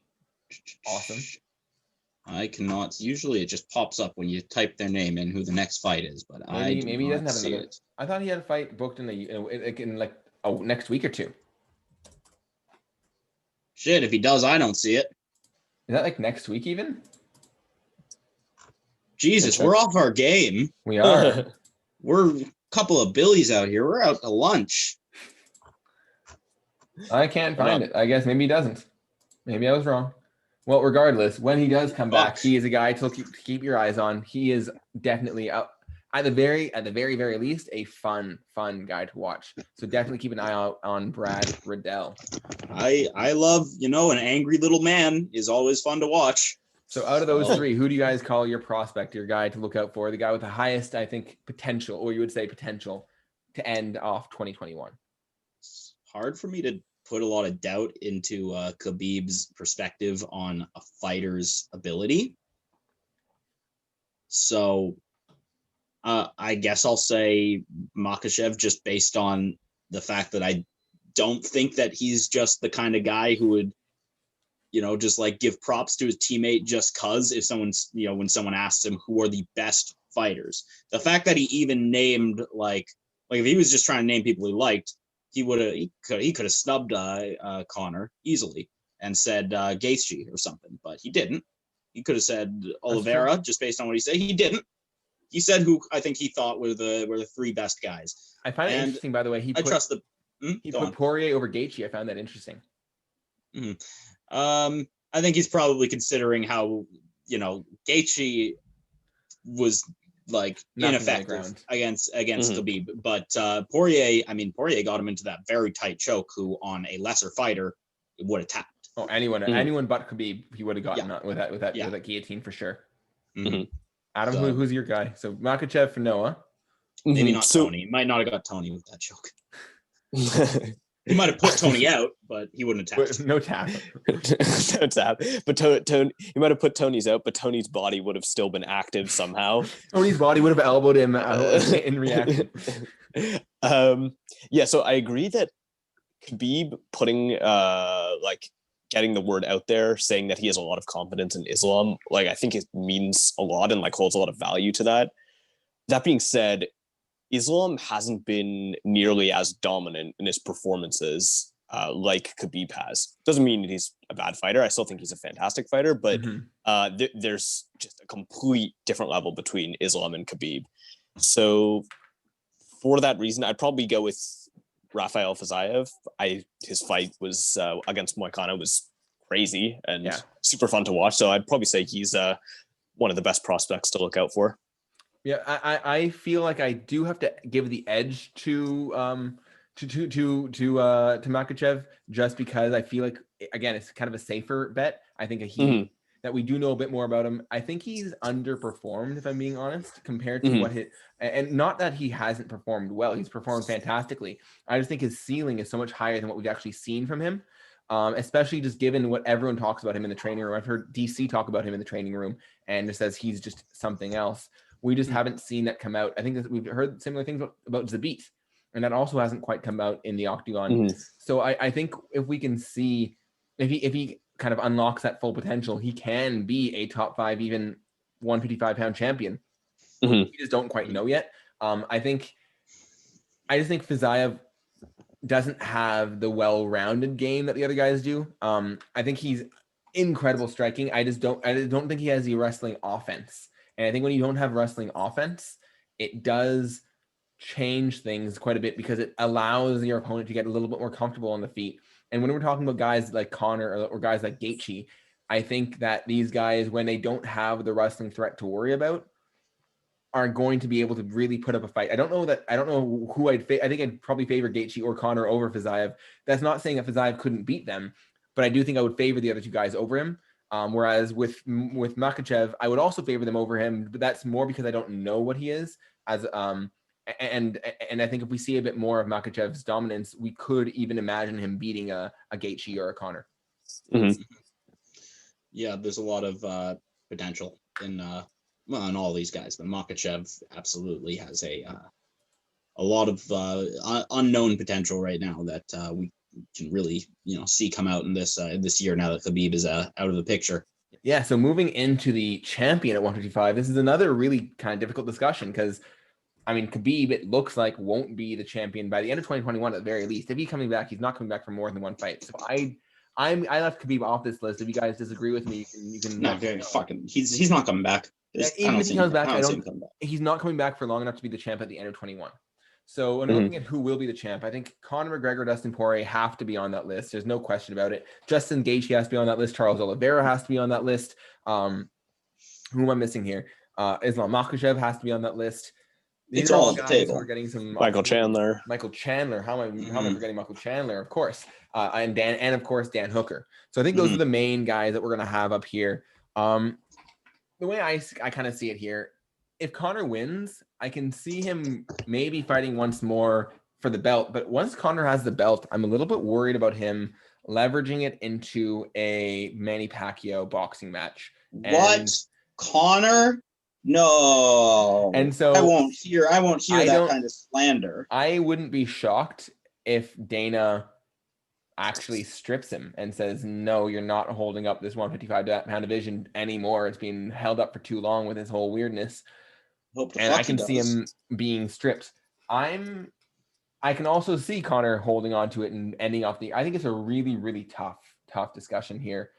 awesome. I cannot. Usually, it just pops up when you type their name in who the next fight is. But maybe he doesn't have another. It. I thought he had a fight booked in next week or two. Shit, if he does, I don't see it. Is that like next week even? Jesus, we're off our game. We are. We're a couple of billies out here. We're out to lunch. I can't find it. I guess maybe he doesn't. Maybe I was wrong. Well, regardless, when he does come back, he is a guy to keep your eyes on. He is definitely out at the very least a fun guy to watch. So definitely keep an eye out on Brad Riddell. I love, an angry little man is always fun to watch. So out of those 3, who do you guys call your prospect, your guy to look out for, the guy with the highest, I think, potential, or you would say potential, to end off 2021? It's hard for me to put a lot of doubt into Khabib's perspective on a fighter's ability. So I guess I'll say Makhachev, just based on the fact that I don't think that he's just the kind of guy who would, just like give props to his teammate just cause if someone's, when someone asks him who are the best fighters, the fact that he even named like if he was just trying to name people he liked, he could have snubbed Conor easily and said Gaethje or something, but he didn't. He could have said Oliveira just based on what he said. He didn't. He said who I think he thought were the three best guys. I find it interesting, by the way. He put Poirier over Gaethje. I found that interesting. I think he's probably considering how Gaethje was like ineffective against Khabib, but Poirier got him into that very tight choke. Who on a lesser fighter would have tapped. Oh, anyone but Khabib, he would have gotten with that guillotine for sure. Adam, who's your guy? So Makhachev for Noah. Maybe not Tony. He might not have got Tony with that choke. He might have put Tony out, but he wouldn't have tapped. No tap. No tap. But Tony, he might have put Tony's out, but Tony's body would have still been active somehow. Tony's body would have elbowed him in reaction. So I agree that Khabib putting getting the word out there, saying that he has a lot of confidence in Islam, I think it means a lot and holds a lot of value to that. That being said, Islam hasn't been nearly as dominant in his performances like Khabib has. Doesn't mean he's a bad fighter. I still think he's a fantastic fighter, but there's just a complete different level between Islam and Khabib. So for that reason, I'd probably go with Rafael Fiziev. His fight was against Moicano was crazy and super fun to watch. So I'd probably say he's one of the best prospects to look out for. Yeah, I feel like I do have to give the edge to Makhachev just because I feel like, again, it's kind of a safer bet. I think that we do know a bit more about him. I think he's underperformed, if I'm being honest, compared to and not that he hasn't performed well. He's performed fantastically. I just think his ceiling is so much higher than what we've actually seen from him. Especially just given what everyone talks about him in the training room. I've heard DC talk about him in the training room and just says he's just something else. We just haven't seen that come out. I think that we've heard similar things about Zabit, and that also hasn't quite come out in the octagon. So I think if we can see, if he kind of unlocks that full potential, he can be a top 5, even 155-pound champion. We just don't quite know yet. I just think Fiziev doesn't have the well-rounded game that the other guys do. I think he's incredible striking. I don't think he has the wrestling offense. And I think when you don't have wrestling offense, it does change things quite a bit because it allows your opponent to get a little bit more comfortable on the feet. And when we're talking about guys like Conor or guys like Gaethje, I think that these guys, when they don't have the wrestling threat to worry about, are going to be able to really put up a fight. I don't know who I think I'd probably favor Gaethje or Conor over Fiziev. That's not saying that Fiziev couldn't beat them, but I do think I would favor the other two guys over him. Whereas with Makhachev, I would also favor them over him, but that's more because I don't know what he is and I think if we see a bit more of Makhachev's dominance, we could even imagine him beating a Gaethje or a Conor. Yeah, there's a lot of potential in all these guys, but Makhachev absolutely has a lot of unknown potential right now that we can really see come out in this year now that Khabib is out of the picture. Yeah, so moving into the champion at 155, this is another really kind of difficult discussion because Khabib, it looks like, won't be the champion by the end of 2021 at the very least. If he's coming back, he's not coming back for more than one fight. So I left Khabib off this list. If you guys disagree with me, you can no, he's not coming back. Even if he comes back, he's not coming back for long enough to be the champ at the end of 21. So when looking at who will be the champ, I think Conor McGregor, Dustin Poirier have to be on that list. There's no question about it. Justin Gaethje has to be on that list. Charles Oliveira has to be on that list. Who am I missing here? Islam Makhachev has to be on that list. These are all on the table. We're getting some Michael Chandler. How am I forgetting Michael Chandler? Of course, and of course Dan Hooker. So I think those are the main guys that we're gonna have up here. The way I kind of see it here, if Conor wins, I can see him maybe fighting once more for the belt. But once Conor has the belt, I'm a little bit worried about him leveraging it into a Manny Pacquiao boxing match. What? Conor No. And so I won't hear that kind of slander. I wouldn't be shocked if Dana actually strips him and says, no, you're not holding up this 155-pound division anymore. It's been held up for too long with his whole weirdness. And I can see him being stripped. I can also see Conor holding on to it and ending off I think it's a really, really tough discussion here.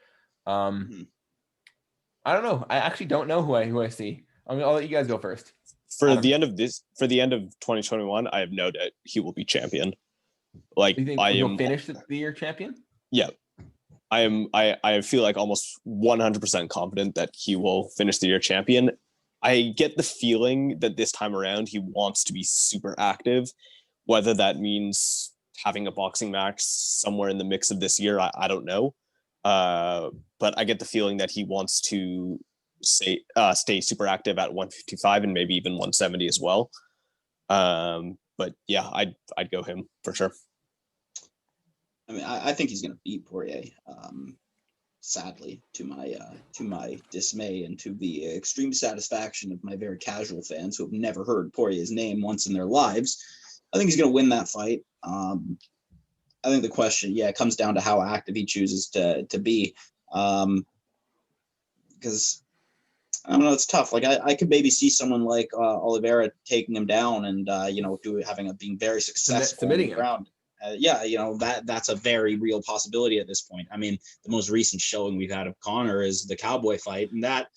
I don't know. I actually don't know who I see. I'll let you guys go first. For the end of 2021, I have no doubt he will be champion. Like, you think he'll finish the year champion? Yeah. I feel like almost 100% confident that he will finish the year champion. I get the feeling that this time around he wants to be super active, whether that means having a boxing match somewhere in the mix of this year, I don't know. But I get the feeling that he wants to stay super active at 155 and maybe even 170 as well. But yeah, I'd go him for sure. I mean, I think he's going to beat Poirier. Sadly, to my dismay and to the extreme satisfaction of my very casual fans who have never heard Poirier's name once in their lives, I think he's going to win that fight. I think the question, it comes down to how active he chooses to be, because I don't know, it's tough. Like I could maybe see someone like Oliveira taking him down and being very successful on the ground. That's a very real possibility at this point. I mean, the most recent showing we've had of Conor is the Cowboy fight, and that,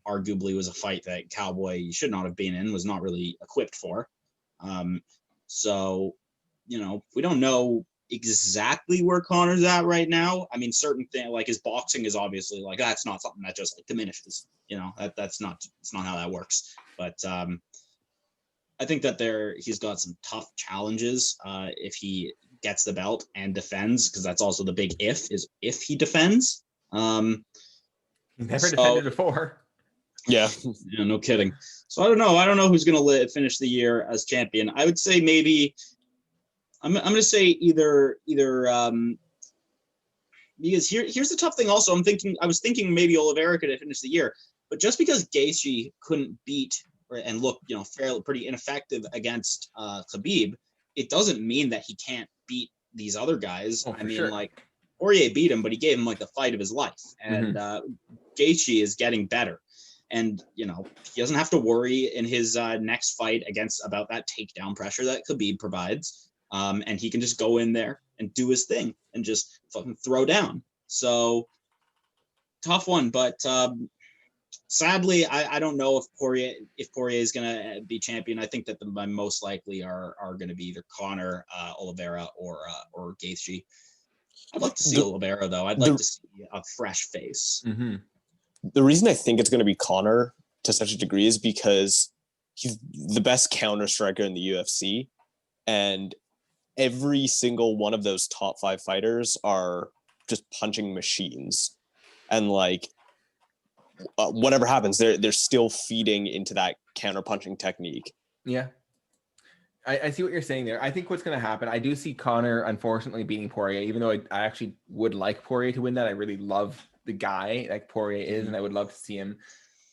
arguably was a fight that Cowboy should not have been in, was not really equipped for. So, we don't know exactly where Conor's at right now. I mean, certain things like his boxing is obviously like, that's not something that just like diminishes, it's not how that works. But I think that he's got some tough challenges if he gets the belt and defends, because that's also the big if he defends. He's never defended before. Yeah, no kidding. So I don't know who's going to finish the year as champion. I would say maybe I'm going to say either because here's the tough thing. Also, I was thinking maybe Oliveira could finish the year, but just because Gaethje couldn't beat and look, fairly pretty ineffective against Khabib, it doesn't mean that he can't beat these other guys. I mean, sure. Like Poirier beat him, but he gave him like the fight of his life, and Gaethje is getting better. And, he doesn't have to worry in his next fight about that takedown pressure that Khabib provides. And he can just go in there and do his thing and just fucking throw down. So tough one, but sadly, I don't know if Poirier is going to be champion. I think that the most likely are going to be either Conor, Oliveira, or Gaethje. I'd like to see Oliveira, though. I'd like to see a fresh face. Mm-hmm. The reason I think it's going to be Conor to such a degree is because he's the best counter striker in the UFC, and every single one of those top 5 fighters are just punching machines, and like whatever happens, they're still feeding into that counter punching technique. Yeah, I see what you're saying there. I think what's going to happen, I do see Conor unfortunately beating Poirier, even though I actually would like Poirier to win that. I really love the guy like Poirier is, and I would love to see him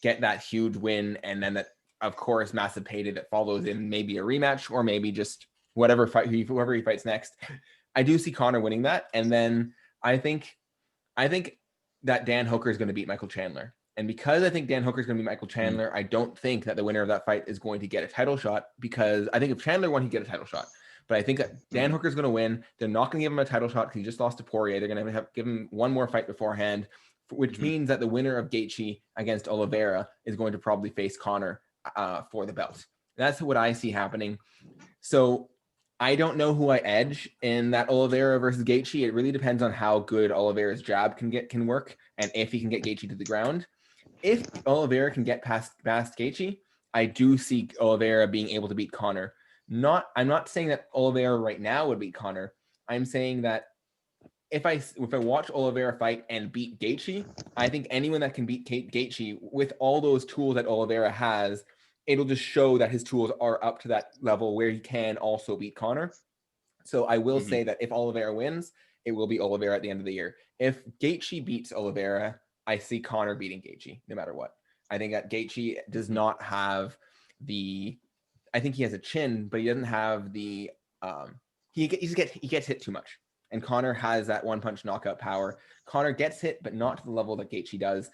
get that huge win, and then that, of course, massive payday that follows in maybe a rematch or maybe just whoever he fights next. I do see Conor winning that, and then I think that Dan Hooker is going to beat Michael Chandler. And because I think Dan Hooker is going to beat Michael Chandler, I don't think that the winner of that fight is going to get a title shot, because I think if Chandler won, he'd get a title shot. But I think that Dan Hooker is going to win. They're not going to give him a title shot because he just lost to Poirier. They're going to give him one more fight beforehand, which means that the winner of Gaethje against Oliveira is going to probably face Conor for the belt. That's what I see happening. So I don't know who I edge in that Oliveira versus Gaethje. It really depends on how good Oliveira's jab can work, and if he can get Gaethje to the ground. If Oliveira can get past Gaethje, I do see Oliveira being able to beat Conor. I'm not saying that Oliveira right now would beat Conor. I'm saying that if I watch Oliveira fight and beat Gaethje, I think anyone that can beat Gaethje with all those tools that Oliveira has, it'll just show that his tools are up to that level where he can also beat Conor. So I will say that if Oliveira wins, it will be Oliveira at the end of the year. If Gaethje beats Oliveira, I see Conor beating Gaethje no matter what. I think that Gaechi does not have I think he has a chin, but he doesn't have the he gets hit too much. And Conor has that one punch knockout power. Conor gets hit, but not to the level that Gaethje does.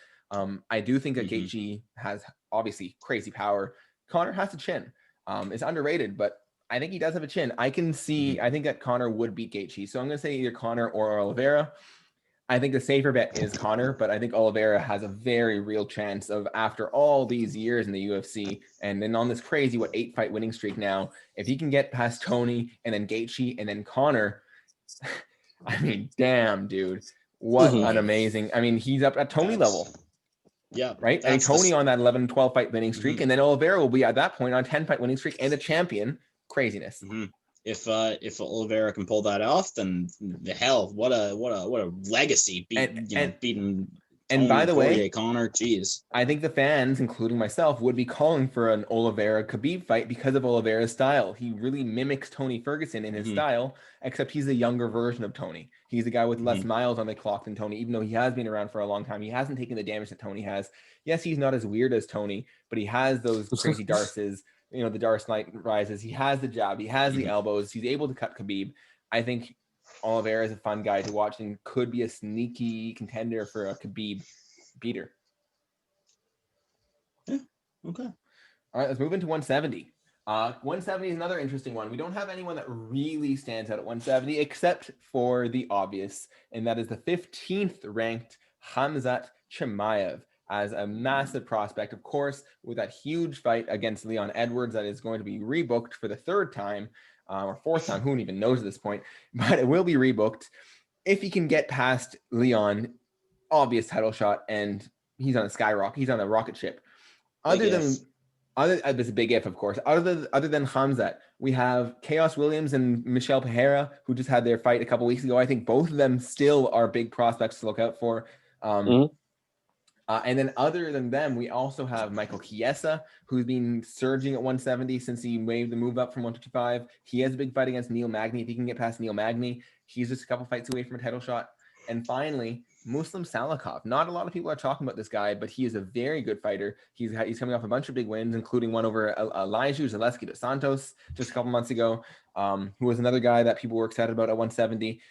I do think that Gaethje has obviously crazy power. Conor has a chin. It's underrated, but I think he does have a chin. I can see, I think that Conor would beat Gaethje. So I'm going to say either Conor or Oliveira. I think the safer bet is Conor, but I think Oliveira has a very real chance of, after all these years in the UFC and then on this crazy, 8-fight winning streak now, if he can get past Tony and then Gaethje and then Conor, I mean, damn, dude, what an amazing, I mean, he's up at Tony level. Yeah. Right. And Tony on that 11-12 fight winning streak. And then Oliveira will be at that point on 10-fight winning streak and a champion. Craziness. If Oliveira can pull that off, then the hell, what a legacy beating. And by the way, Conor, geez, I think the fans, including myself, would be calling for an Oliveira Khabib fight because of Oliveira's style. He really mimics Tony Ferguson in his style, except he's a younger version of Tony. He's a guy with less miles on the clock than Tony, even though he has been around for a long time. He hasn't taken the damage that Tony has. Yes, he's not as weird as Tony, but he has those crazy darces, the Darce Knight rises. He has the jab. He has the elbows. He's able to cut Khabib. I think Oliveira is a fun guy to watch and could be a sneaky contender for a Khabib beater. Yeah. Okay. All right, let's move into 170. 170 is another interesting one. We don't have anyone that really stands out at 170 except for the obvious, and that is the 15th ranked Khamzat Chimaev as a massive prospect, of course, with that huge fight against Leon Edwards that is going to be rebooked for the third time or fourth time. Who even knows at this point? But it will be rebooked if he can get past Leon. Obvious title shot, and he's on a skyrocket. He's on a rocket ship. It's a big if, of course. Other than Khamzat, we have Chaos Williams and Michelle Pereira, who just had their fight a couple weeks ago. I think both of them still are big prospects to look out for. And then other than them, we also have Michael Chiesa, who's been surging at 170 since he made the move up from 155. He has a big fight against Neil Magny. If he can get past Neil Magny, he's just a couple fights away from a title shot. And finally, Muslim Salakov. Not a lot of people are talking about this guy, but he is a very good fighter. He's coming off a bunch of big wins, including one over Elijah Zaleski dos Santos just a couple months ago, who was another guy that people were excited about at 170.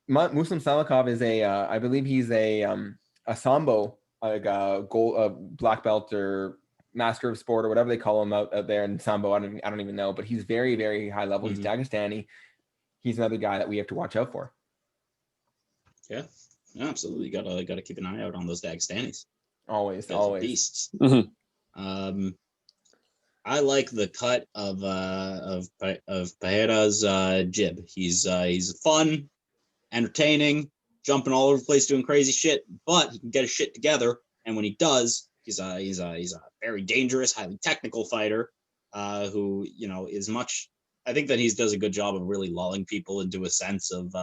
Muslim Salakov is I believe he's a sambo, like a gold black belt or master of sport or whatever they call him out there in sambo. I don't even know, but he's very, very high level. He's Dagestani. He's another guy that we have to watch out for. Yeah, absolutely. Gotta keep an eye out on those Dagestanis. Always beasts. I like the cut of Pereira's jib. He's fun, entertaining, jumping all over the place, doing crazy shit, but he can get his shit together. And when he does, he's a very dangerous, highly technical fighter who is much. I think that he does a good job of really lulling people into a sense of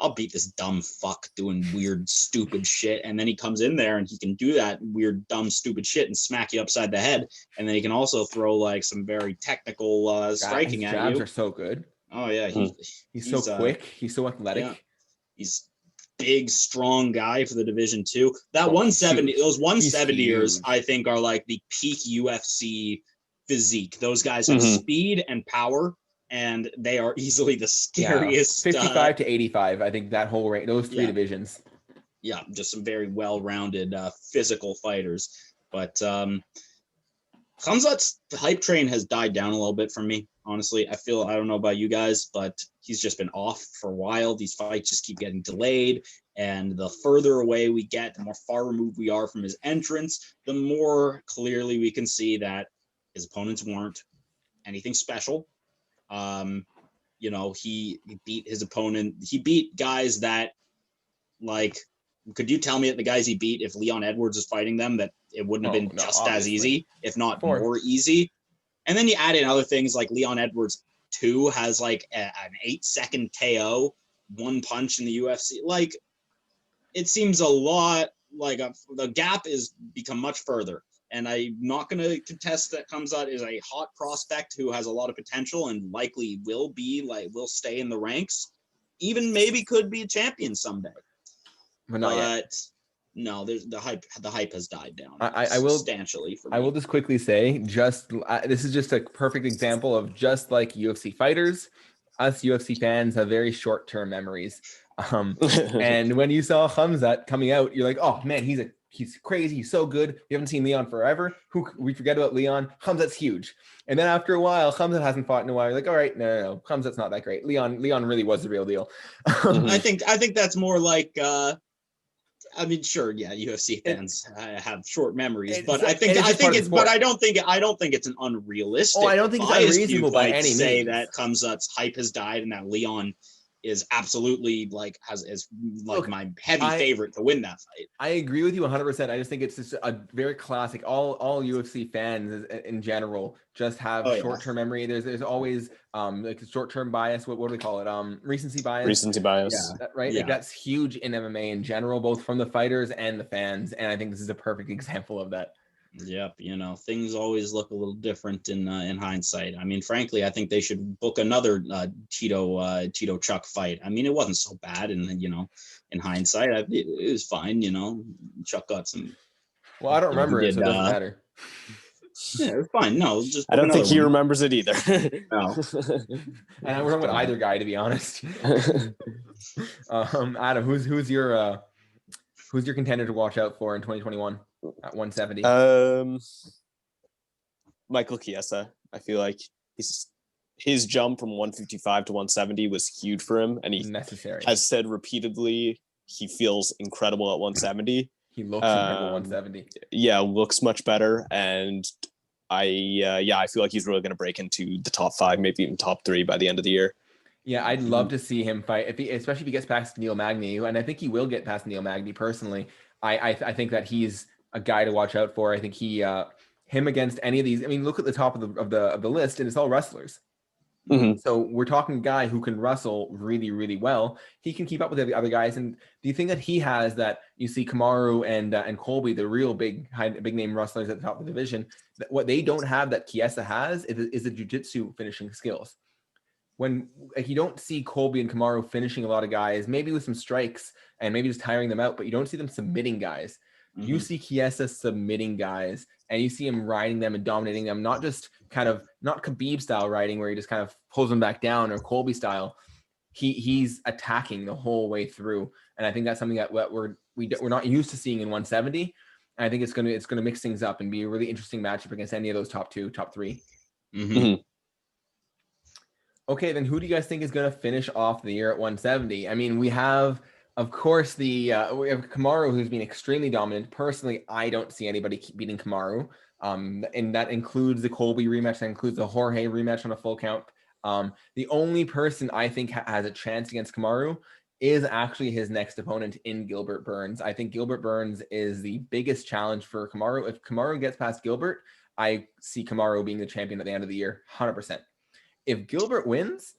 I'll beat this dumb fuck doing weird, stupid shit. And then he comes in there and he can do that weird, dumb, stupid shit and smack you upside the head. And then he can also throw like some very technical striking at you. His jabs are so good. Oh yeah. He's so quick. He's so athletic. Yeah. He's big, strong guy for the Division 2. That 170, those 170ers, I think are like the peak UFC physique. Those guys have speed and power. And they are easily the scariest. 55 to 85. I think that whole range, those three divisions. Yeah, just some very well-rounded physical fighters. But Khamzat's hype train has died down a little bit for me. Honestly, I don't know about you guys, but he's just been off for a while. These fights just keep getting delayed. And the further away we get, the more far removed we are from his entrance, the more clearly we can see that his opponents weren't anything special. He beat his opponent. He beat guys that, like, could you tell me that the guys he beat, if Leon Edwards was fighting them, that it wouldn't have been just as easy, if not more easy? And then you add in other things like Leon Edwards 2 has like an 8-second KO, one punch in the UFC. Like, it seems a lot like the gap is become much further. And I'm not going to contest that Khamzat is a hot prospect who has a lot of potential and likely will stay in the ranks, even maybe could be a champion someday. But no, there's the hype has died down I will substantially for me. I will just quickly say, this is just a perfect example of just like UFC fighters, us UFC fans have very short-term memories. And when you saw Khamzat coming out, you're like, oh man, he's crazy, he's so good. We haven't seen Leon forever. We forget about Leon. Khamzat's huge. And then after a while, Khamzat hasn't fought in a while. You're like, all right, no, Khamzat's not that great. Leon really was the real deal. I think that's more like I mean, sure, yeah, UFC fans have short memories, but I don't think it's an unrealistic. Oh, I don't think it's unreasonable by any means. Say that Khamzat's hype has died and that Leon is absolutely my heavy favorite to win that fight. I agree with you 100%. I just think it's just a very classic. All UFC fans in general just have short-term memory. There's always like short-term bias. What do we call it? Recency bias. Recency bias. Yeah, right. Yeah. Like that's huge in MMA in general, both from the fighters and the fans. And I think this is a perfect example of that. Yep, things always look a little different in hindsight. I mean, frankly, I think they should book another Tito Chuck fight. I mean, it wasn't so bad, and in hindsight, it was fine. Chuck got some. Well, I don't remember it, so it doesn't matter. Yeah, it was fine. No, just I don't think he remembers it either. No, and we're talking about either guy, to be honest. Adam, who's your contender to watch out for in 2021? At 170. Michael Kiesa. I feel like his jump from 155 to 170 was huge for him, and he has said repeatedly he feels incredible at 170. He looks incredible at 170. Yeah, looks much better, and I feel like he's really going to break into the top 5, maybe even top 3 by the end of the year. Yeah, I'd love to see him fight, especially if he gets past Neil Magny, and I think he will get past Neil Magny personally. I think that he's a guy to watch out for. I think him against any of these. I mean, look at the top of the list, and it's all wrestlers. Mm-hmm. So we're talking a guy who can wrestle really, really well. He can keep up with the other guys. And the thing that he has that you see Kamaru and Colby, the real big name wrestlers at the top of the division, what they don't have that Kiesa has is the jiu-jitsu finishing skills. When you don't see Colby and Kamaru finishing a lot of guys, maybe with some strikes and maybe just tiring them out, but you don't see them submitting guys. Mm-hmm. You see Kiesa submitting guys, and you see him riding them and dominating them, not just not Khabib style riding where he just kind of pulls them back down, or Colby style. He's attacking the whole way through, and I think that's something that we're not used to seeing in 170. And I think it's gonna mix things up and be a really interesting matchup against any of those top 2, top 3. Mm-hmm. Okay, then who do you guys think is going to finish off the year at 170? I mean, we have, of course, we have Kamaru, who's been extremely dominant. Personally, I don't see anybody beating Kamaru. And that includes the Colby rematch, that includes the Jorge rematch on a full count. The only person I think has a chance against Kamaru is actually his next opponent in Gilbert Burns. I think Gilbert Burns is the biggest challenge for Kamaru. If Kamaru gets past Gilbert, I see Kamaru being the champion at the end of the year, 100%. If Gilbert wins,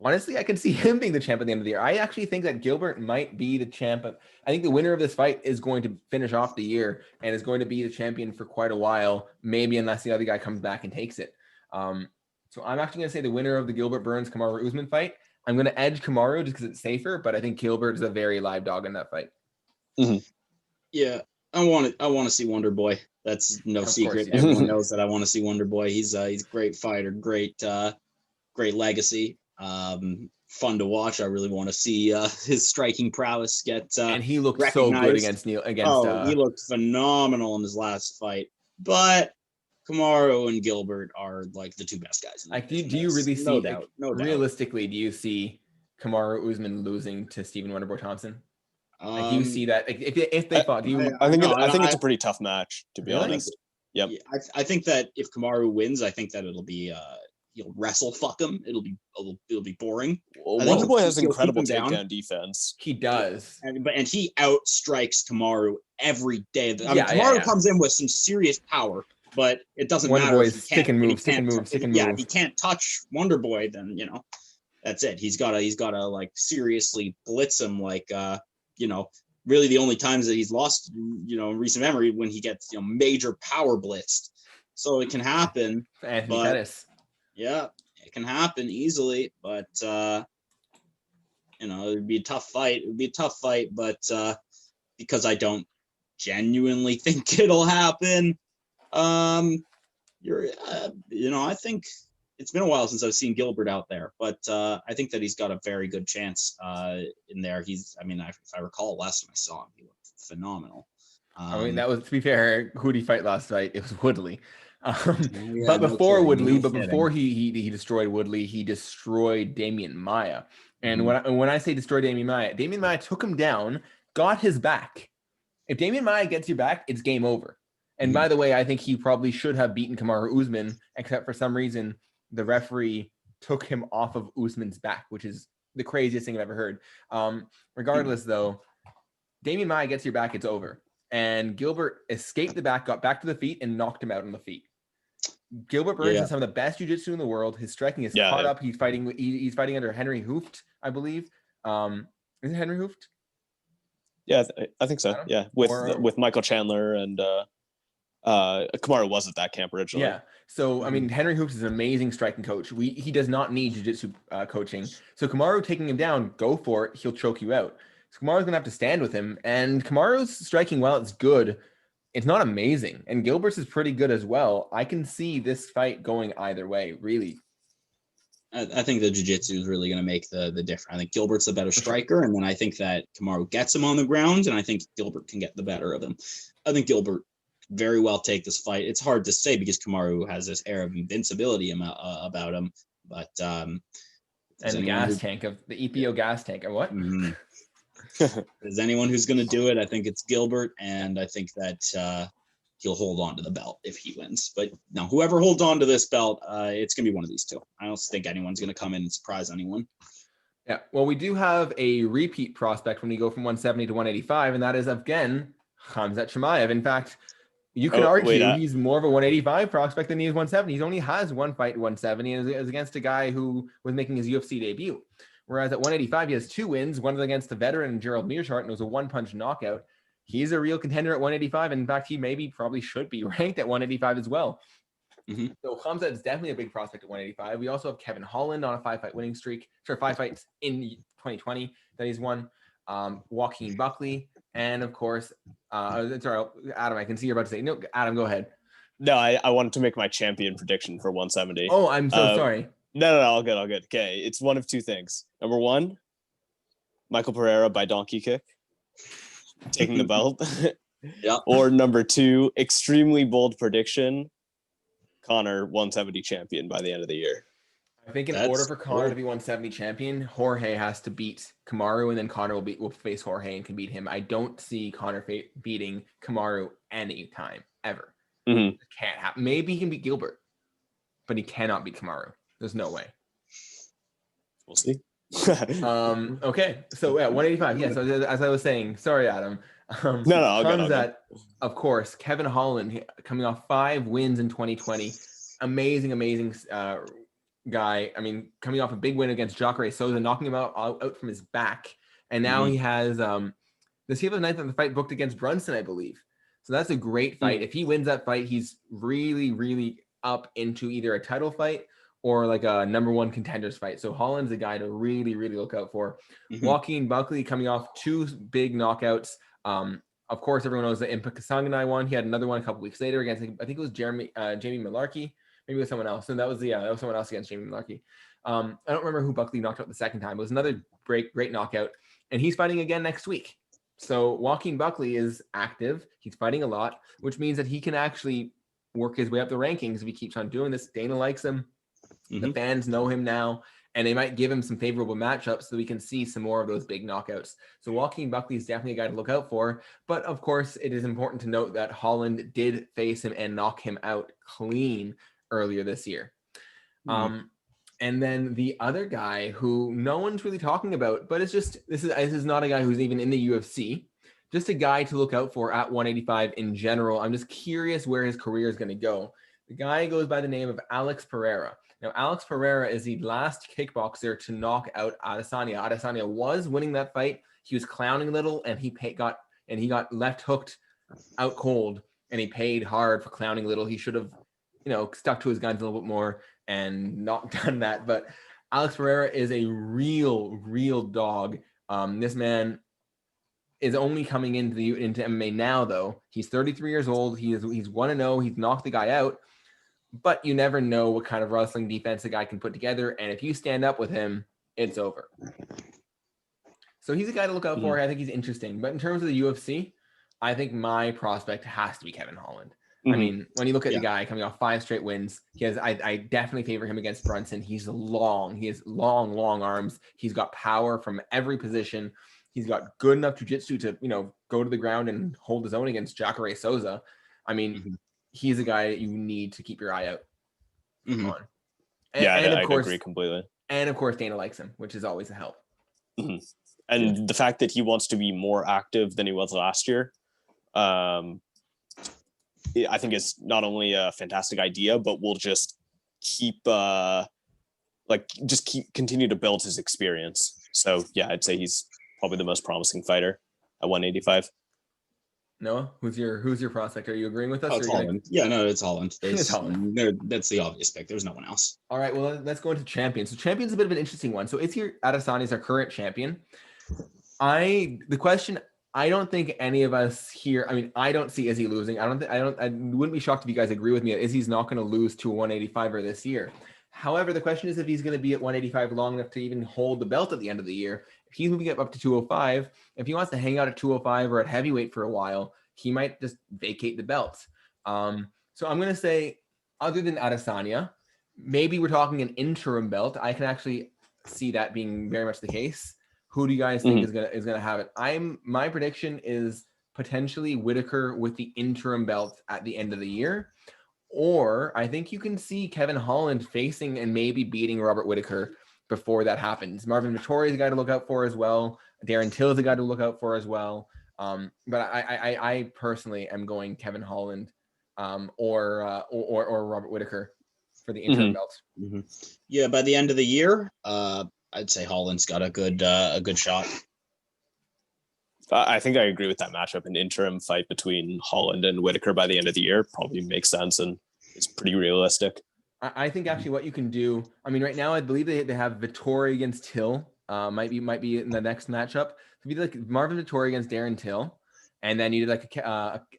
honestly, I can see him being the champ at the end of the year. I actually think that Gilbert might be the champ. I think the winner of this fight is going to finish off the year and is going to be the champion for quite a while, maybe unless the other guy comes back and takes it. So I'm actually going to say the winner of the Gilbert Burns-Kamaru Usman fight. I'm going to edge Kamaru just because it's safer, but I think Gilbert is a very live dog in that fight. Mm-hmm. Yeah, I want to see Wonder Boy. That's no secret. Course, yeah. Everyone knows that I want to see Wonder Boy. He's a great fighter, great legacy. Fun to watch. I really want to see his striking prowess get and he looked recognized. So good against Neil. He looked phenomenal in his last fight. But Kamaru and Gilbert are like the 2 best guys. Like, do you really see? No doubt. Realistically, do you see Kamaru Usman losing to Stephen Wonderboy Thompson? Do you see that? Like, if they fought, do you? I think it's a pretty tough match, to be honest. Yep. Yeah, I think that if Kamaru wins, I think that it'll be he'll wrestle fuck him. It'll be boring. Well, Wonderboy has incredible takedown defense. He does, and he outstrikes Kamaru every day. Kamaru comes in with some serious power, but it doesn't matter. Wonderboy's stick and move. Yeah, if he can't touch Wonderboy, then that's it. He's gotta like seriously blitz him. Like really the only times that he's lost, in recent memory, when he gets major power blitzed. So it can happen. Anthony Pettis. Yeah, it can happen easily, but it'd be a tough fight. But because I don't genuinely think it'll happen. I think it's been a while since I've seen Gilbert out there, but I think that he's got a very good chance in there. If I recall, last time I saw him, he looked phenomenal. That was, to be fair, who did he fight last night? It was Woodley. Yeah, before Woodley, he destroyed Woodley, he destroyed Damian Maia. And when I say destroy Damian Maia took him down, got his back. If Damian Maia gets your back, it's game over. And by the way, I think he probably should have beaten Kamaru Usman, except for some reason the referee took him off of Usman's back, which is the craziest thing I've ever heard. Regardless, though, Damian Maia gets your back, it's over. And Gilbert escaped the back, got back to the feet, and knocked him out on the feet. Gilbert Burns is some of the best jiu-jitsu in the world. His striking is caught up. He's fighting under Henry Hooft, I believe. Is it Henry Hooft? Yeah, I think so. Yeah, with Michael Chandler and Kamaru was at that camp originally. Yeah. So I mean, Henry Hooft is an amazing striking coach. He does not need jiu-jitsu coaching. So Kamaru taking him down, go for it. He'll choke you out. So Kamaru's gonna have to stand with him. And Kamaru's striking, while it's good, it's not amazing. And Gilbert's is pretty good as well. I can see this fight going either way, really. I think the jiu-jitsu is really going to make the difference. I think Gilbert's a better striker, and then I think that Kamaru gets him on the ground, and I think Gilbert can get the better of him. I think Gilbert very well take this fight. It's hard to say because Kamaru has this air of invincibility about him, but and the gas tank of the EPO gas tank, or what? Mm-hmm. There's anyone who's going to do it, I think it's Gilbert, and I think that he'll hold on to the belt if he wins. But now, whoever holds on to this belt, it's going to be one of these two. I don't think anyone's going to come in and surprise anyone. Yeah, well, we do have a repeat prospect when we go from 170 to 185, and that is, again, Khamzat Chimaev. In fact, you can argue he's more of a 185 prospect than he is 170. He only has one fight at 170, and is against a guy who was making his UFC debut. Whereas at 185, he has 2 wins, one against the veteran Gerald Meerschaert, and it was a one-punch knockout. He's a real contender at 185. And in fact, he probably should be ranked at 185 as well. So Khamzat is definitely a big prospect at 185. We also have Kevin Holland on a 5-fight winning streak. 5 fights in 2020 that he's won. Joaquin Buckley. And of course, sorry, Adam, I can see you're about to say, no, Adam, go ahead. No, I wanted to make my champion prediction for 170. Oh, I'm so sorry. No, all good. Okay, it's one of two things. Number one, Michael Pereira by donkey kick, taking the belt. Yeah. Or number two, extremely bold prediction, Conor 170 champion by the end of the year. I think in order for Conor to be 170 champion, Jorge has to beat Kamaru, and then Conor will face Jorge and can beat him. I don't see Conor beating Kamaru anytime, ever. It can't happen. Maybe he can beat Gilbert, but he cannot beat Kamaru. There's no way. We'll see. Okay, so yeah, 185. Yeah, so as I was saying, sorry, Adam. I'll get. Of course, Kevin Holland coming off 5 wins in 2020. Amazing guy. I mean, coming off a big win against Jacare Souza, knocking him out from his back. And now he has does he have a ninth fight booked against Brunson, I believe. So that's a great fight. If he wins that fight, he's really up into either a title fight or like a number 1 contenders fight. So Holland's a guy to really look out for. Joaquin Buckley coming off 2 big knockouts. Of course, everyone knows that Impa Kasanganay won. He had another one a couple weeks later against, I think it was Jamie Malarkey. Maybe it was someone else. And that was someone else against Jamie Malarkey. I don't remember who Buckley knocked out the second time. It was another great knockout. And he's fighting again next week. So Joaquin Buckley is active. He's fighting a lot, which means that he can actually work his way up the rankings if he keeps on doing this. Dana likes him. The fans know him now, and they might give him some favorable matchups so we can see some more of those big knockouts. So Joaquin Buckley is definitely a guy to look out for. But of course, it is important to note that Holland did face him and knock him out clean earlier this year. And then the other guy who no one's really talking about, but it's just, this is not a guy who's even in the UFC, just a guy to look out for at 185 in general. I'm just curious where his career is going to go. The guy goes by the name of Alex Pereira. Now, Alex Pereira is the last kickboxer to knock out Adesanya. Adesanya was winning that fight. He was clowning a little, and he got left hooked out cold, and he paid hard for clowning a little. He should have, stuck to his guns a little bit more and not done that. But Alex Pereira is a real dog. This man is only coming into MMA now, though. He's 33 years old. He's 1-0. He's knocked the guy out. But you never know what kind of wrestling defense a guy can put together. And if you stand up with him, it's over. So he's a guy to look out for. I think he's interesting. But in terms of the UFC, I think my prospect has to be Kevin Holland. I mean, when you look at the guy coming off 5 straight wins, I definitely favor him against Brunson. He's long. He has long arms. He's got power from every position. He's got good enough jiu-jitsu to, go to the ground and hold his own against Jacare Souza. I mean, he's a guy that you need to keep your eye out on. And of course, I agree completely. And of course, Dana likes him, which is always a help. And the fact that he wants to be more active than he was last year, I think is not only a fantastic idea, but will just continue to build his experience. So yeah, I'd say he's probably the most promising fighter at 185. Noah, who's your prospect? Are you agreeing with us? It's Holland. Yeah, no, it's Holland. It's Holland. That's the obvious pick. There's no one else. All right, well, let's go into champions. So champion's a bit of an interesting one. So Izzy Adesanya is our current champion. I don't think any of us here. I mean, I don't see Izzy losing. I wouldn't be shocked if you guys agree with me that Izzy's not going to lose to a 185er this year. However, the question is if he's going to be at 185 long enough to even hold the belt at the end of the year. If he's moving up to 205, if he wants to hang out at 205 or at heavyweight for a while, he might just vacate the belt. So I'm going to say, other than Adesanya, maybe we're talking an interim belt. I can actually see that being very much the case. Who do you guys think is gonna have it? My prediction is potentially Whittaker with the interim belt at the end of the year, or I think you can see Kevin Holland facing and maybe beating Robert Whittaker before that happens. Marvin Vettori is a guy to look out for as well. Darren Till is a guy to look out for as well. But I personally am going Kevin Holland or Robert Whittaker for the interim belt. Yeah, by the end of the year, I'd say Holland's got a good shot. I think I agree with that matchup. An interim fight between Holland and Whittaker by the end of the year probably makes sense and it's pretty realistic. I think actually what you can do, I mean, right now I believe they have Vettori against Till. Might be in the next matchup. So if you did like Marvin Vettori against Darren Till, and then you did like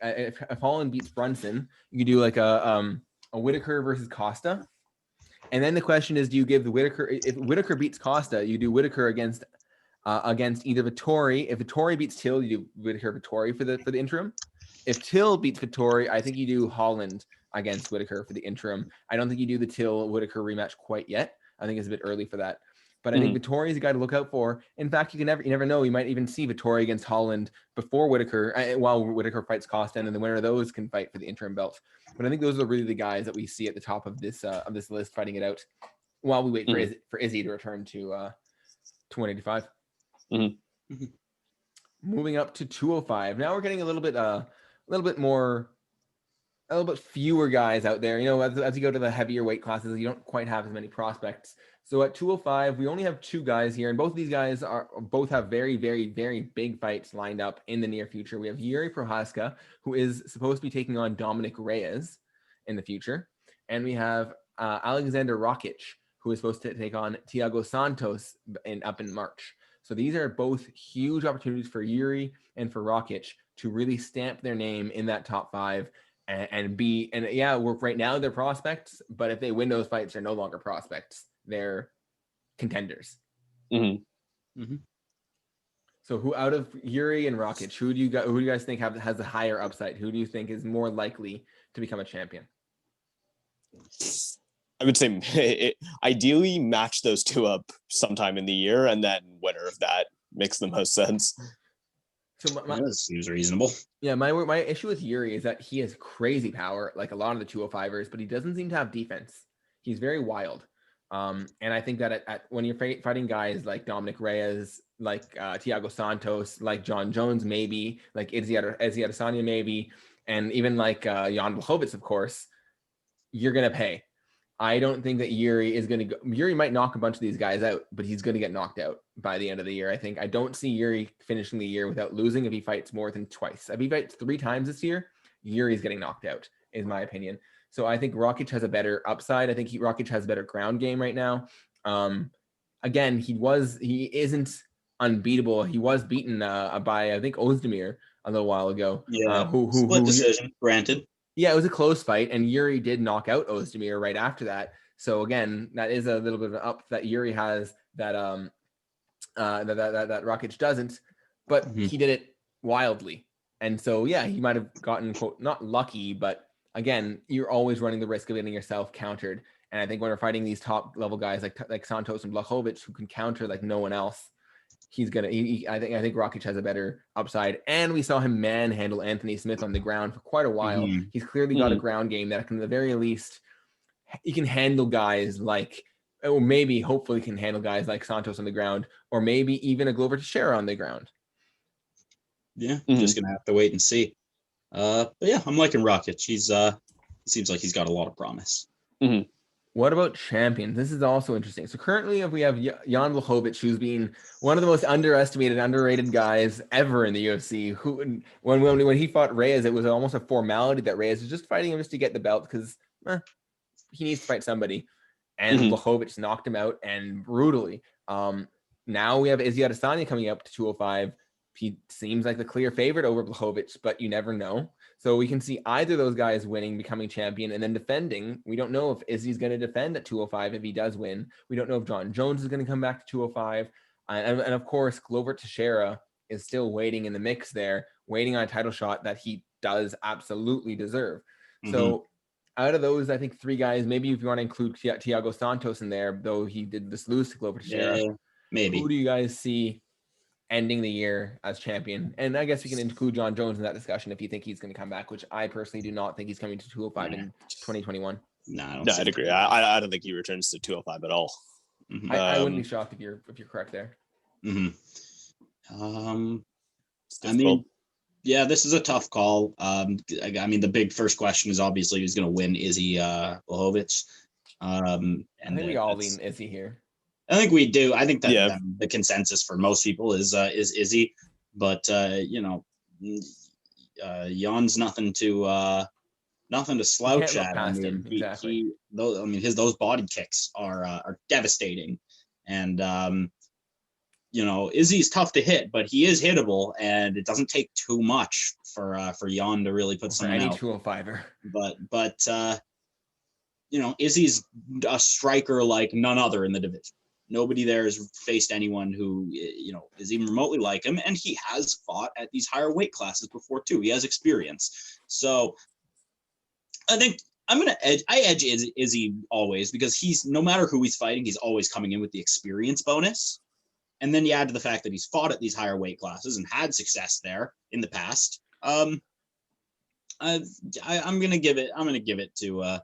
if Holland beats Brunson, you could do like a Whittaker versus Costa. And then the question is, do you give the Whittaker, if Whittaker beats Costa, you do Whittaker against either Vettori. If Vettori beats Till, you do Whittaker Vettori for the interim. If Till beats Vettori, I think you do Holland against Whittaker for the interim. I don't think you do the Till Whittaker rematch quite yet. I think it's a bit early for that. But I think Vettori is a guy to look out for. In fact, you never know. You might even see Vettori against Holland before Whittaker, while Whittaker fights Costa, and then the winner of those can fight for the interim belt. But I think those are really the guys that we see at the top of this list fighting it out, while we wait for Izzy to return to 185. Moving up to 205. Now we're getting a little bit fewer guys out there. As you go to the heavier weight classes, you don't quite have as many prospects. So at 205, we only have 2 guys here, and both of these guys both have very, very, very big fights lined up in the near future. We have Yuri Prohaska, who is supposed to be taking on Dominic Reyes in the future, and we have Alexander Rakic, who is supposed to take on Thiago Santos up in March. So these are both huge opportunities for Yuri and for Rakic to really stamp their name in that top 5. Right now they're prospects, but if they win those fights, they're no longer prospects. They're contenders. So who out of Yuri and Rakic, who do you guys think has a higher upside? Who do you think is more likely to become a champion? I would say ideally match those 2 up sometime in the year, and then winner of that makes the most sense. So that seems reasonable. Yeah, my issue with Yuri is that he has crazy power, like a lot of the 205ers, but he doesn't seem to have defense. He's very wild. And I think that when you're fighting guys like Dominic Reyes, like Thiago Santos, like John Jones, maybe, like Izzy Adesanya, maybe, and even like Jan Blachowicz, of course, you're going to pay. I don't think that Yuri is going to go. Yuri might knock a bunch of these guys out, but he's going to get knocked out by the end of the year. I don't see Yuri finishing the year without losing if he fights more than twice. If he fights 3 times this year, Yuri's getting knocked out, is my opinion. So I think Rakic has a better upside. I think Rakic has a better ground game right now. Again, he isn't unbeatable. He was beaten by, I think, Ozdemir a little while ago. Yeah, split decision, granted. Yeah, it was a close fight, and Yuri did knock out Ozdemir right after that. So again, that is a little bit of an up that Yuri has that that Rakic doesn't, but he did it wildly. And so yeah, he might have gotten, quote, not lucky, but again, you're always running the risk of getting yourself countered. And I think when we're fighting these top level guys like Santos and Blachowicz who can counter like no one else, he's gonna. I think Rakic has a better upside, and we saw him manhandle Anthony Smith on the ground for quite a while. He's clearly got a ground game that can, at the very least, he can handle guys like, or maybe hopefully can handle guys like Santos on the ground, or maybe even a Glover Teixeira on the ground. Yeah, just gonna have to wait and see. But yeah, I'm liking Rakic. He seems like he's got a lot of promise. What about champions? This is also interesting. So currently we have Jan Blachowicz, who's been one of the most underestimated, underrated guys ever in the UFC. Who, when he fought Reyes, it was almost a formality that Reyes was just fighting him just to get the belt because he needs to fight somebody. And Blachowicz knocked him out, and brutally. Now we have Izzy Adesanya coming up to 205. He seems like the clear favorite over Blachowicz, but you never know. So we can see either of those guys winning, becoming champion, and then defending. We don't know if Izzy's going to defend at 205 if he does win. We don't know if John Jones is going to come back to 205. And of course, Glover Teixeira is still waiting in the mix there, waiting on a title shot that he does absolutely deserve. So out of those, I think 3 guys, maybe if you want to include Thiago Santos in there, though he did this lose to Glover Teixeira. Yeah, maybe. Who do you guys see ending the year as champion? And I guess we can include John Jones in that discussion if you think he's going to come back, which I personally do not think he's coming to 205 in 2021. No, I'd agree. I don't think he returns to 205 at all. I wouldn't be shocked if you're correct there. I mean, yeah, this is a tough call. I mean, the big first question is obviously who's going to win. Izzy Blachowicz. And I think we all lean Izzy here. I think we do. I think that the consensus for most people is Izzy, but Jan's nothing to slouch at. I mean, those body kicks are devastating, and Izzy's tough to hit, but he is hittable, and it doesn't take too much for Jan to really put something out. 205er. But Izzy's a striker like none other in the division. Nobody there has faced anyone who, is even remotely like him. And he has fought at these higher weight classes before, too. He has experience. So I think I edge Izzy always because he's, no matter who he's fighting, he's always coming in with the experience bonus. And then you add to the fact that he's fought at these higher weight classes and had success there in the past. I'm going to give it to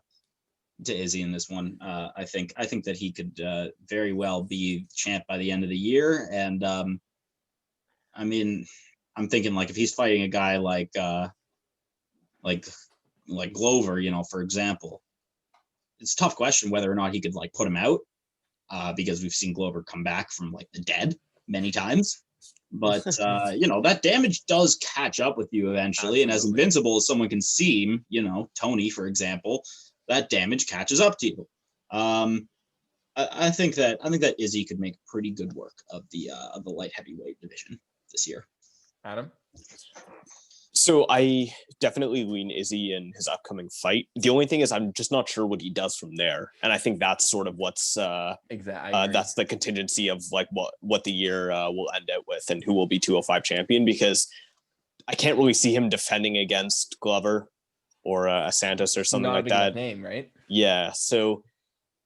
Izzy in this one. I think that he could very well be champ by the end of the year. And I mean, I'm thinking like if he's fighting a guy like Glover, for example, it's a tough question whether or not he could like put him out because we've seen Glover come back from like the dead many times. But that damage does catch up with you eventually. Absolutely. And as invincible as someone can seem, Tony, for example, that damage catches up to you. I think that Izzy could make pretty good work of the light heavyweight division this year. Adam? So I definitely lean Izzy in his upcoming fight. The only thing is I'm just not sure what he does from there. And I think that's sort of what's exactly that's the contingency of like what the year will end out with and who will be 205 champion, because I can't really see him defending against Glover or a Santos or something like that. Name, right? Yeah. So,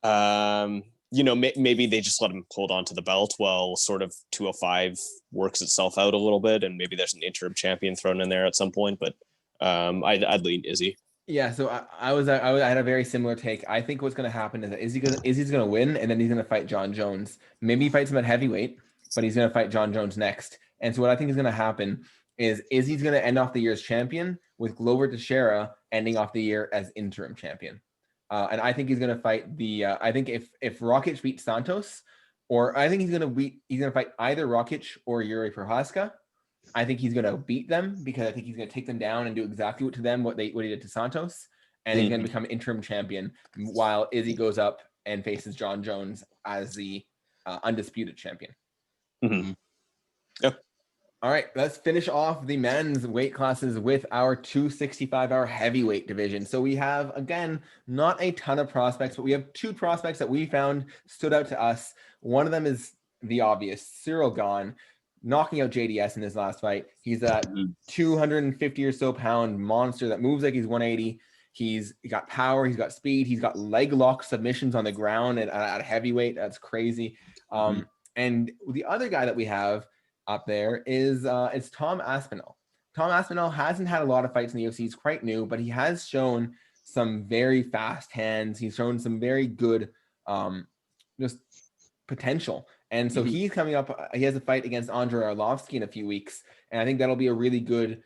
maybe they just let him hold on to the belt while sort of 205 works itself out a little bit, and maybe there's an interim champion thrown in there at some point. But I'd lean Izzy. Yeah. So I had a very similar take. I think what's going to happen is that Izzy's going to win, and then he's going to fight John Jones. Maybe he fights him at heavyweight, but he's going to fight John Jones next. And so what I think is going to happen is Izzy's going to end off the year as champion, with Glover Teixeira ending off the year as interim champion. And I think he's going to fight I think if Rakic beats Santos, or I think he's going to fight either Rakic or Yuri Prochazka. I think he's going to beat them because I think he's going to take them down and do exactly what he did to Santos. And he's going to become interim champion while Izzy goes up and faces John Jones as the undisputed champion. Mm-hmm. Yep. All right, let's finish off the men's weight classes with our 265-hour heavyweight division. So we have, again, not a ton of prospects, but we have 2 prospects that we found stood out to us. One of them is the obvious, Cyril Gahn, knocking out JDS in his last fight. He's a 250 or so pound monster that moves like he's 180. He's got power, he's got speed, he's got leg lock submissions on the ground at heavyweight. That's crazy. And the other guy that we have up there is it's Tom Aspinall. Tom Aspinall hasn't had a lot of fights in the UFC. He's quite new, but he has shown some very fast hands. He's shown some very good just potential. And so he's coming up. He has a fight against Andrei Arlovsky in a few weeks. And I think that'll be a really good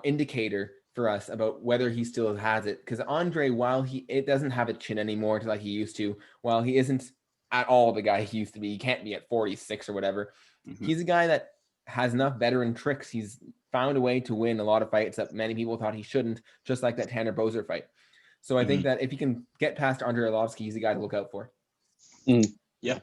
indicator for us about whether he still has it. Because Andre, while it doesn't have a chin anymore like he used to, while he isn't at all the guy he used to be, he can't be at 46 or whatever. He's a guy that has enough veteran tricks. He's found a way to win a lot of fights that many people thought he shouldn't, just like that Tanner Boser fight. So I think that if he can get past Andrei Arlovsky, he's the guy to look out for. Yeah.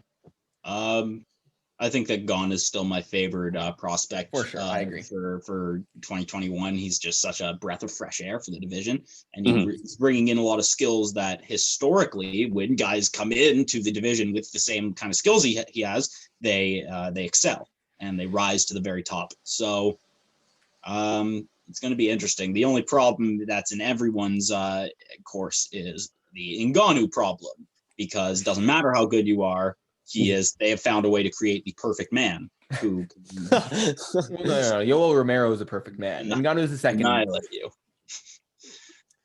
I think that Gahn is still my favorite prospect. For sure, I agree. For 2021, he's just such a breath of fresh air for the division, and he's bringing in a lot of skills that historically, when guys come into the division with the same kind of skills he has, they excel and they rise to the very top. So it's going to be interesting. The only problem that's in everyone's course is the Ngannou problem, because it doesn't matter how good you are. They have found a way to create the perfect man who. No. Yoel Romero is a perfect man. Ngannou is the second. I let you.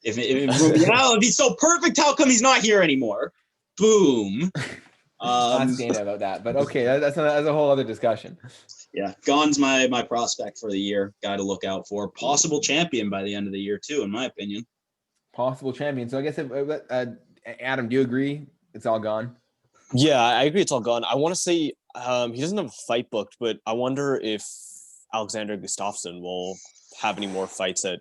If he's so perfect, how come he's not here anymore? Boom. Ask Dana about that, but okay, that's a whole other discussion. Yeah, Gahn's my prospect for the year. Guy to look out for. Possible champion by the end of the year too, in my opinion. Possible champion. So I guess Adam, do you agree? It's all gone. Yeah, I agree. It's all gone. I want to say he doesn't have a fight booked, but I wonder if Alexander Gustafsson will have any more fights at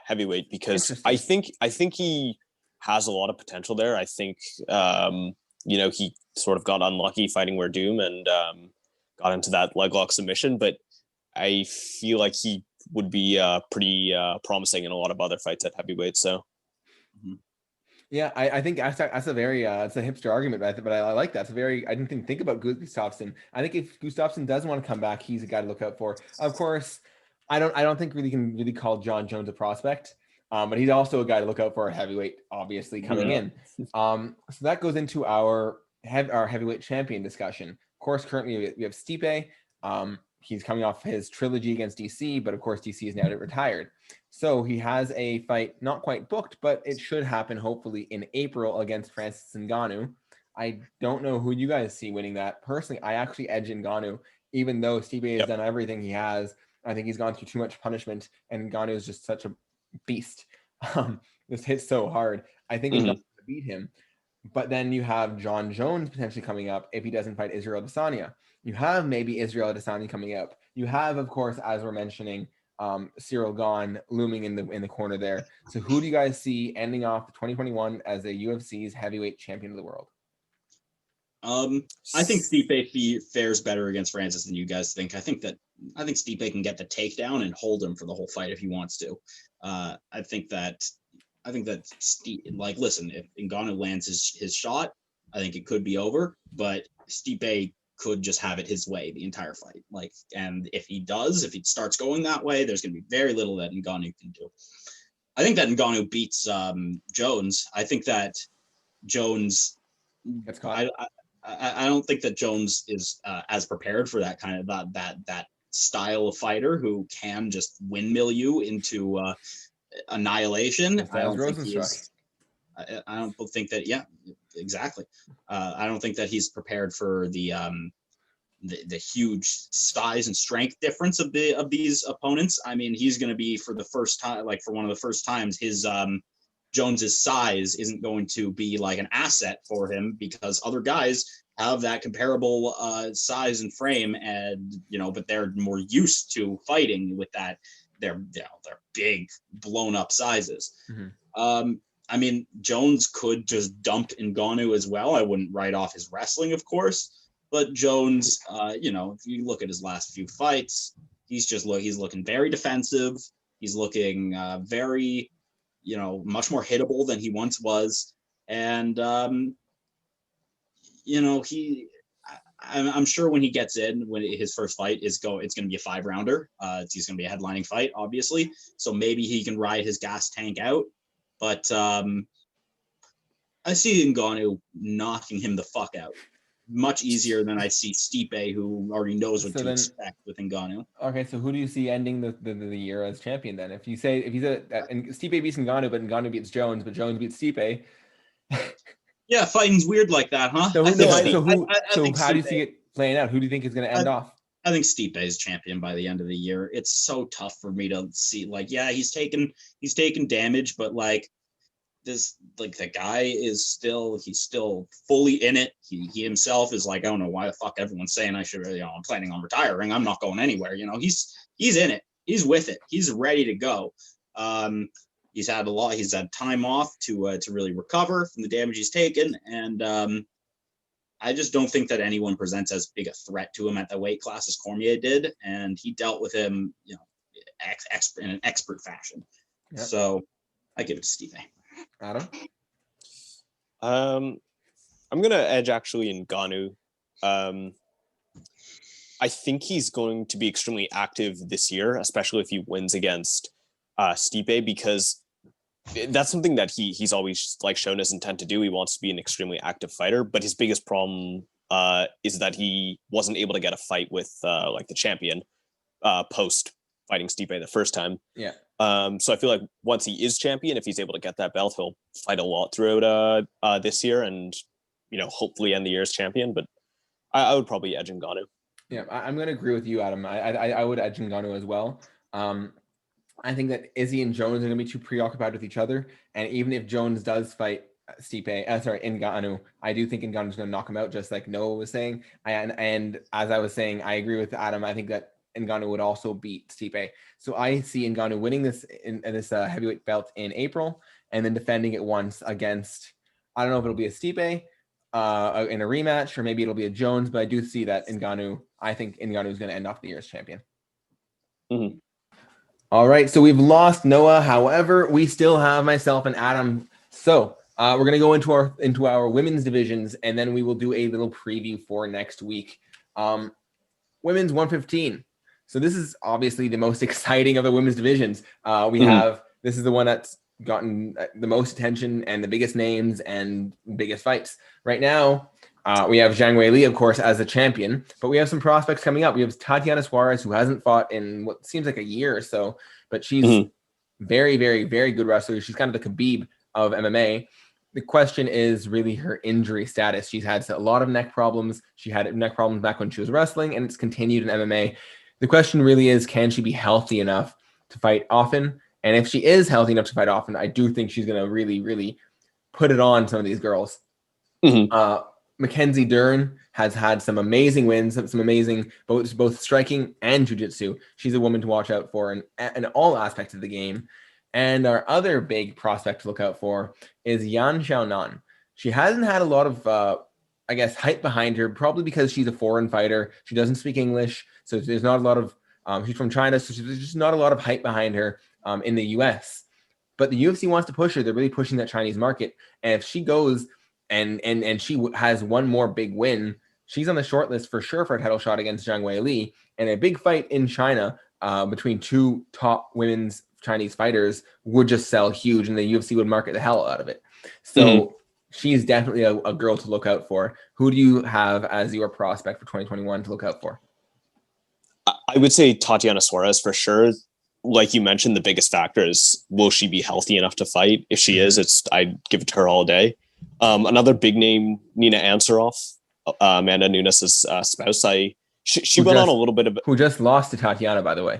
heavyweight, because I think he has a lot of potential there. I think he sort of got unlucky fighting Werdum and got into that leg lock submission, but I feel like he would be pretty promising in a lot of other fights at heavyweight. So. Yeah, I think that's a very it's a hipster argument, but I like that. It's a very, I didn't think about Gustafsson. I think if Gustafsson does want to come back, he's a guy to look out for. Of course, I don't think we can really call John Jones a prospect, but he's also a guy to look out for at heavyweight, obviously coming in. So that goes into our heavyweight champion discussion. Of course, currently we have Stipe. He's coming off his trilogy against DC, but of course DC is now retired. So he has a fight not quite booked, but it should happen hopefully in April against Francis Ngannou. I don't know who you guys see winning that. Personally, I actually edge Ngannou, even though Stipe has done everything he has. I think he's gone through too much punishment, and Ngannou is just such a beast. This hits so hard. I think he's not going to beat him. But then you have John Jones potentially coming up if he doesn't fight Israel Adesanya. You have maybe Israel Adesanya coming up. You have, of course, as we're mentioning, Cyril Gahn looming in the corner there. So who do you guys see ending off 2021 as the UFC's heavyweight champion of the world? I think Stipe fares better against Francis than you guys think. I think Stipe can get the takedown and hold him for the whole fight if he wants to. I think that listen, if Ngannou lands his shot, I think it could be over, but Stipe could just have it his way the entire fight. And if it starts going that way, there's going to be very little that Ngannou can do. I think that Ngannou beats Jones. I think that Jones. I don't think that Jones is as prepared for that kind of that style of fighter who can just windmill you into annihilation. I don't think that. Yeah, exactly. I don't think that he's prepared for the huge size and strength difference of these opponents. I mean, he's going to be for one of the first times, his Jones's size isn't going to be like an asset for him, because other guys have that comparable size and frame, and but they're more used to fighting with that. They're big, blown up sizes. I mean, Jones could just dump Ngannou as well. I wouldn't write off his wrestling, of course, But Jones, if you look at his last few fights, he's looking very defensive. He's looking very, much more hittable than he once was. And, I'm sure when he gets in, when his first fight it's going to be a 5-rounder. He's going to be a headlining fight, obviously. So maybe he can ride his gas tank out. But I see Ngannou knocking him the fuck out much easier than I see Stipe, who already knows what to expect with Ngannou. Okay, so who do you see ending the year as champion then? If he's and Stipe beats Ngannou, but Ngannou beats Jones, but Jones beats Stipe. Yeah, fighting's weird like that, huh? So how do you see it playing out? Who do you think is going to end off? I think Stipe is champion by the end of the year. It's so tough for me to see. He's taken damage, but the guy is still fully in it. He himself is I don't know why the fuck everyone's saying I should. I'm planning on retiring. I'm not going anywhere. He's in it. He's with it. He's ready to go. He's had time off to really recover from the damage he's taken, and I just don't think that anyone presents as big a threat to him at the weight class as Cormier did, and he dealt with him, in an expert fashion. Yep. So I give it to Stipe. Adam? I'm gonna edge actually Ngannou. I think he's going to be extremely active this year, especially if he wins against Stipe, because that's something that he's always shown his intent to do. He wants to be an extremely active fighter, but his biggest problem is that he wasn't able to get a fight with the champion post fighting Stipe the first time. Yeah. So I feel like once he is champion, if he's able to get that belt, he'll fight a lot throughout this year and, hopefully end the year as champion. But I would probably edge Ngannou. Yeah, I'm going to agree with you, Adam. I would edge Ngannou as well. I think that Izzy and Jones are going to be too preoccupied with each other. And even if Jones does fight Ngannou, I do think Ngannou's going to knock him out, just like Noah was saying. And as I was saying, I agree with Adam. I think that Ngannou would also beat Stipe. So I see Ngannou winning this heavyweight belt in April and then defending it once against, I don't know if it'll be a Stipe in a rematch, or maybe it'll be a Jones, but I do see that I think Ngannou is going to end off the year as champion. Mm-hmm. All right, so we've lost Noah. However, we still have myself and Adam. So we're going to go into our women's divisions, and then we will do a little preview for next week. Women's 115. So this is obviously the most exciting of the women's divisions. This is the one that's gotten the most attention and the biggest names and biggest fights. Right now, we have Zhang Weili, of course, as the champion, but we have some prospects coming up. We have Tatiana Suarez, who hasn't fought in what seems like a year or so, but she's very, very, very good wrestler. She's kind of the Khabib of MMA. The question is really her injury status. She's had a lot of neck problems. She had neck problems back when she was wrestling, and it's continued in MMA. The question really is, can she be healthy enough to fight often? And if she is healthy enough to fight often, I do think she's going to really, really put it on some of these girls. Mackenzie Dern has had some amazing wins, some amazing both striking and jiu-jitsu. She's a woman to watch out for in all aspects of the game. And our other big prospect to look out for is Yan Xiaonan. She hasn't had a lot of, hype behind her, probably because she's a foreign fighter. She doesn't speak English, so there's not a lot of, she's from China, so there's just not a lot of hype behind her in the US. But the UFC wants to push her. They're really pushing that Chinese market. And if she goes and she has one more big win, she's on the short list for sure for a title shot against Zhang Weili. And a big fight in China between two top women's Chinese fighters would just sell huge, and the UFC would market the hell out of it. So she's definitely a girl to look out for. Who do you have as your prospect for 2021 to look out for? I would say Tatiana Suarez for sure. Like you mentioned, the biggest factor is, will she be healthy enough to fight? If she is, I'd give it to her all day. Another big name, Nina Ansaroff, Amanda Nunes' spouse. She went on a little bit of who just lost to Tatiana, by the way.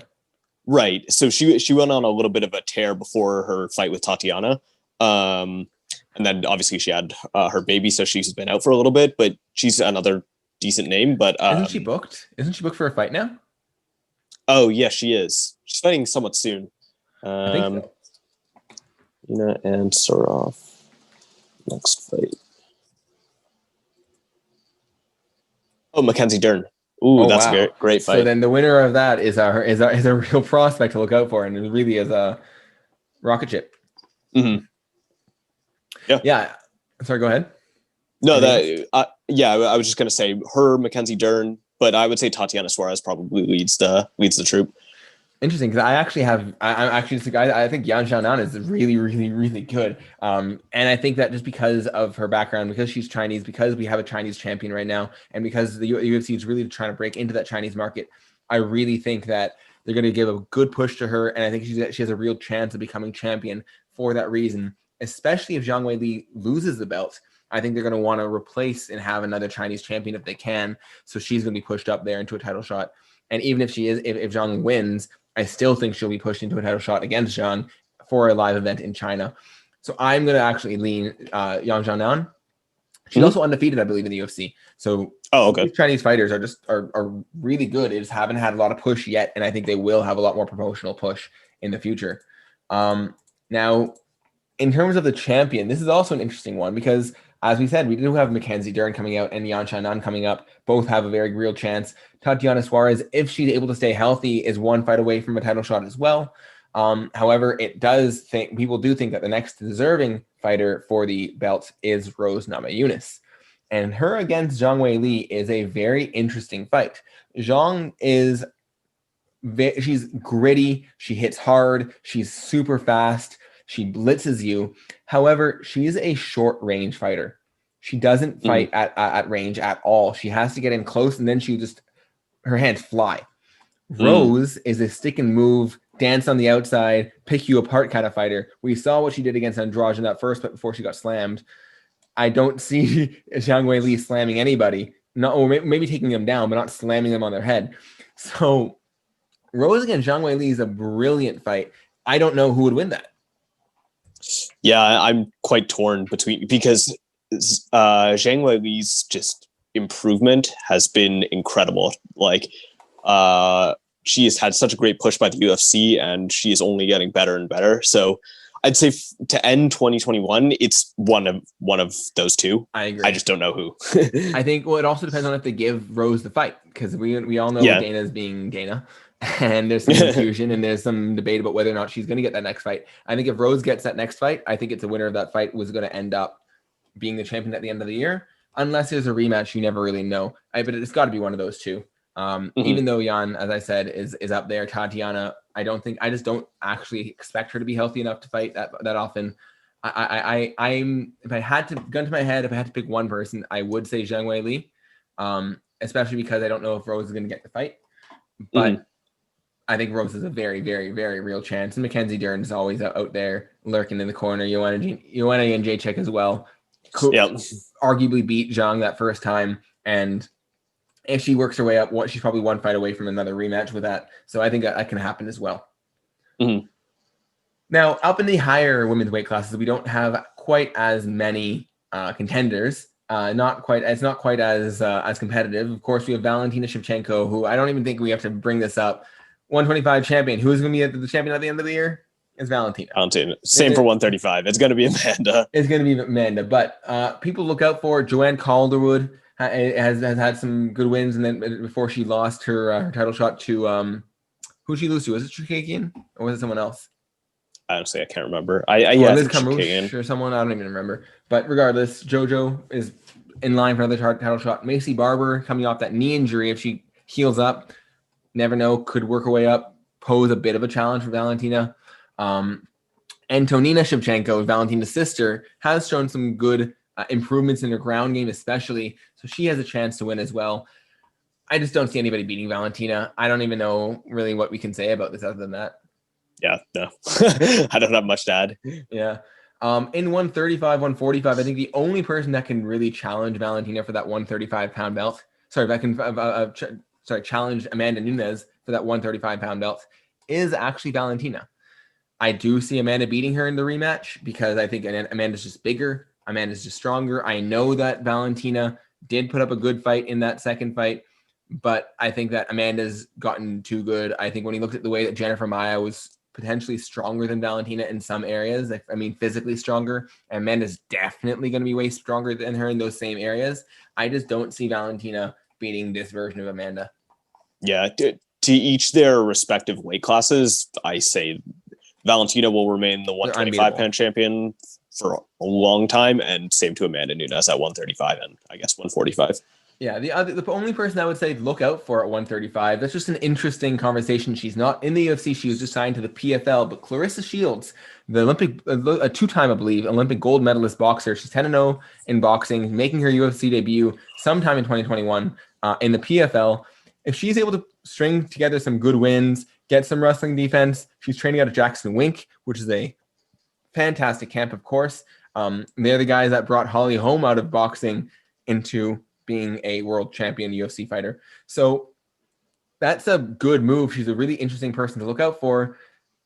Right. So she went on a little bit of a tear before her fight with Tatiana. And then obviously she had her baby, so she's been out for a little bit, but she's another decent name. But isn't she booked? Isn't she booked for a fight now? Oh yeah, she is. She's fighting somewhat soon. I think so. Nina Ansaroff. Next fight. Oh, Mackenzie Dern. Ooh, that's a great fight. So then the winner of that is a real prospect to look out for, and it really is a rocket ship. Mm-hmm. Yeah. Sorry, go ahead. No, I was just gonna say her, Mackenzie Dern, but I would say Tatiana Suarez probably leads the troop. Interesting, because I think Yan Xiaonan is really, really, really good. And I think that just because of her background, because she's Chinese, because we have a Chinese champion right now, and because the UFC is really trying to break into that Chinese market, I really think that they're going to give a good push to her, and I think she has a real chance of becoming champion for that reason. Especially if Zhang Weili loses the belt, I think they're going to want to replace and have another Chinese champion if they can. So she's going to be pushed up there into a title shot. And even if if Zhang wins, I still think she'll be pushed into a title shot against Zhang for a live event in China. So I'm going to actually lean Yang Xiaonan. She's also undefeated, I believe, in the UFC. So these Chinese fighters are really good. They just haven't had a lot of push yet, and I think they will have a lot more promotional push in the future. Now, in terms of the champion, this is also an interesting one because, as we said, we do have Mackenzie Dern coming out and Yan Xiaonan coming up. Both have a very real chance. Tatiana Suarez, if she's able to stay healthy, is one fight away from a title shot as well. However, people do think that the next deserving fighter for the belt is Rose Namajunas. And her against Zhang Weili is a very interesting fight. Zhang she's gritty, she hits hard, she's super fast, she blitzes you. However, she's a short range fighter. She doesn't fight at range at all. She has to get in close, and then her hands fly. Rose is a stick and move, dance on the outside, pick you apart kind of fighter. We saw what she did against Andrade in that first fight before she got slammed. I don't see Zhang Weili slamming anybody, or maybe taking them down, but not slamming them on their head. So Rose against Zhang Weili is a brilliant fight. I don't know who would win that. Yeah, I'm quite torn because Zhang Weili's just improvement has been incredible. Like, she has had such a great push by the UFC, and she is only getting better and better. So I'd say to end 2021, it's one of those two. I agree. I just don't know who. I think it also depends on if they give Rose the fight, because we all know Dana's being Dana. And there's some confusion and there's some debate about whether or not she's going to get that next fight. I think if Rose gets that next fight, I think it's a winner of that fight was going to end up being the champion at the end of the year. Unless there's a rematch, you never really know. But it's got to be one of those two. Even though Yan, as I said, is up there. Tatiana, I just don't actually expect her to be healthy enough to fight that often. If I had to pick one person, I would say Zhang Weili, especially because I don't know if Rose is going to get the fight. But I think Rose has a very, very, very real chance. And Mackenzie Dern is always out there lurking in the corner. Joanna and Jacek as well. Arguably beat Zhang that first time. And if she works her way up, she's probably one fight away from another rematch with that. So I think that can happen as well. Now, up in the higher women's weight classes, we don't have quite as many contenders. It's not quite as competitive. Of course, we have Valentina Shivchenko, who I don't even think we have to bring this up. 125 champion. Who is going to be the champion at the end of the year? It's Valentina. Same for 135. It's going to be Amanda. It's going to be Amanda. But people look out for Joanne Calderwood. Has had some good wins, and then before she lost her title shot to who she lose to? Was it Chukagian or was it someone else? Honestly, I can't remember. Liz Carmouche or someone, I don't even remember. But regardless, JoJo is in line for another title shot. Macy Barber coming off that knee injury, if she heals up, never know, could work her way up, pose a bit of a challenge for Valentina. Antonina Shevchenko, Valentina's sister, has shown some good improvements in her ground game, especially. So she has a chance to win as well. I just don't see anybody beating Valentina. I don't even know really what we can say about this other than that. Yeah, no. I don't have much to add. Yeah. In 135, 145, I think the only person that can really challenge Valentina for that 135-pound belt, challenge Amanda Nunes for that 135-pound belt is actually Valentina. I do see Amanda beating her in the rematch because I think Amanda's just bigger. Amanda's just stronger. I know that Valentina did put up a good fight in that second fight, but I think that Amanda's gotten too good. I think when he looked at the way that Jennifer Maia was potentially stronger than Valentina in some areas, physically stronger, Amanda's definitely going to be way stronger than her in those same areas. I just don't see Valentina beating this version of Amanda. Yeah, to each their respective weight classes, I say Valentina will remain the 125-pound champion for a long time, and same to Amanda Nunes at 135 and I guess 145. Yeah, the only person I would say look out for at 135, that's just an interesting conversation. She's not in the UFC. She was just signed to the PFL, but Clarissa Shields, the Olympic, a two-time, I believe, Olympic gold medalist boxer. She's 10-0 in boxing, making her UFC debut sometime in 2021 in the PFL. If she's able to string together some good wins, get some wrestling defense, she's training out of Jackson Wink, which is a fantastic camp, of course. They're the guys that brought Holly Holm out of boxing into being a world champion UFC fighter. So that's a good move. She's a really interesting person to look out for.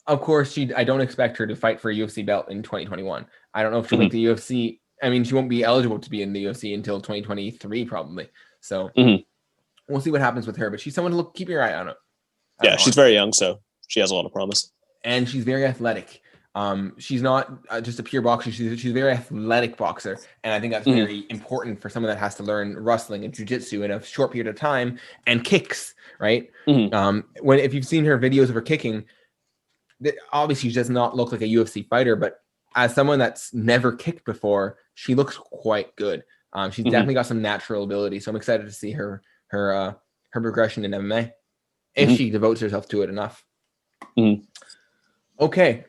Of course, I don't expect her to fight for a UFC belt in 2021. I don't know if she'll make the UFC. I mean, she won't be eligible to be in the UFC until 2023, probably. So we'll see what happens with her, but she's someone to keep your eye on. Yeah, she's very young, so she has a lot of promise. And she's very athletic. She's not just a pure boxer. She's a very athletic boxer. And I think that's very important for someone that has to learn wrestling and jiu-jitsu in a short period of time and kicks, right? If you've seen her videos of her kicking, obviously she does not look like a UFC fighter, but as someone that's never kicked before, she looks quite good. She's definitely got some natural ability. So I'm excited to see her progression in MMA if she devotes herself to it enough. Okay.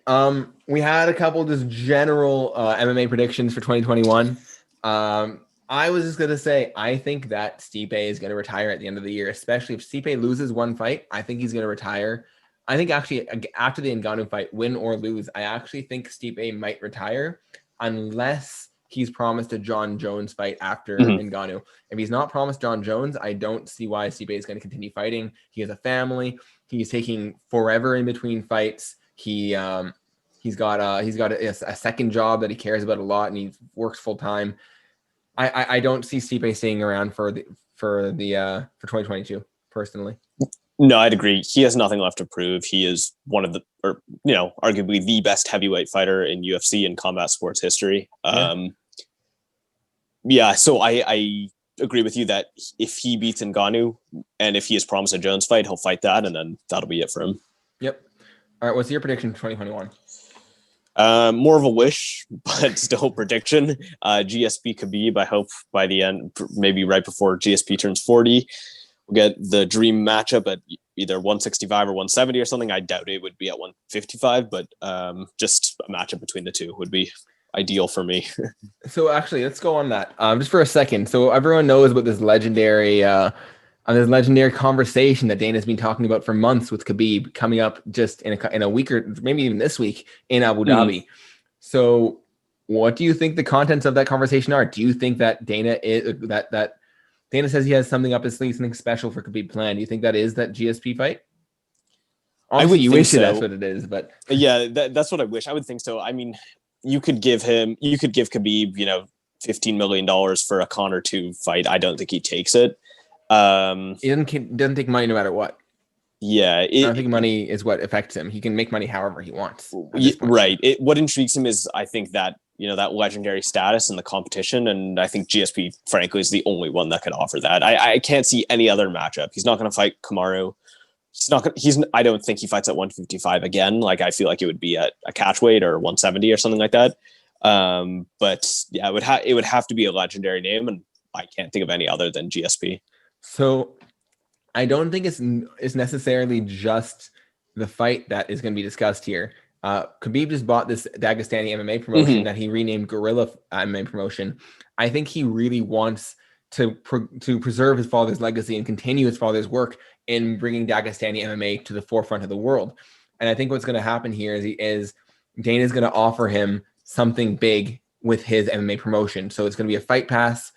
We had a couple just general MMA predictions for 2021. I was just going to say, I think that Stipe is going to retire at the end of the year, especially if Stipe loses one fight. I think he's going to retire. I think actually after the Ngannou fight, win or lose, I actually think Stipe might retire unless he's promised a John Jones fight after Ngannou. If he's not promised John Jones, I don't see why Stipe is going to continue fighting. He has a family. He's taking forever in between fights. He's got a second job that he cares about a lot, and he works full time. I don't see Stipe staying around for 2022 personally. No, I'd agree. He has nothing left to prove. He is one of arguably the best heavyweight fighter in UFC and combat sports history. So I agree with you that if he beats Ngannou and if he is promised a Jones fight, he'll fight that, and then that'll be it for him. Yep. All right, what's your prediction for 2021? More of a wish, but still a prediction. GSP Khabib, I hope by the end, maybe right before GSP turns 40, we'll get the dream matchup at either 165 or 170 or something. I doubt it would be at 155, but just a matchup between the two would be ideal for me. So actually, let's go on that just for a second. So everyone knows about this legendary conversation that Dana's been talking about for months with Khabib coming up just in a week or maybe even this week in Abu Dhabi. So what do you think the contents of that conversation are? Do you think that Dana says he has something up his sleeve, something special for Khabib planned? Do you think that is that GSP fight? Obviously, you wish that's what it is, but yeah, that's what I wish. I would think so. I mean, you could give Khabib, $15 million for a Conor 2 fight. I don't think he takes it. He doesn't take money no matter what. Yeah, I don't think money is what affects him. He can make money however he wants. Right. What intrigues him is, I think that that legendary status and the competition, and I think GSP, frankly, is the only one that could offer that. I can't see any other matchup. He's not going to fight Kamaru. I don't think he fights at 155 again. Like, I feel like it would be at a catch weight or 170 or something like that. But yeah, it would have to be a legendary name, and I can't think of any other than GSP. So I don't think it's necessarily just the fight that is going to be discussed here. Khabib just bought this Dagestani MMA promotion that he renamed Guerrilla MMA promotion. I think he really wants to preserve his father's legacy and continue his father's work in bringing Dagestani MMA to the forefront of the world. And I think what's going to happen here is Dana's going to offer him something big with his MMA promotion. So it's going to be a fight pass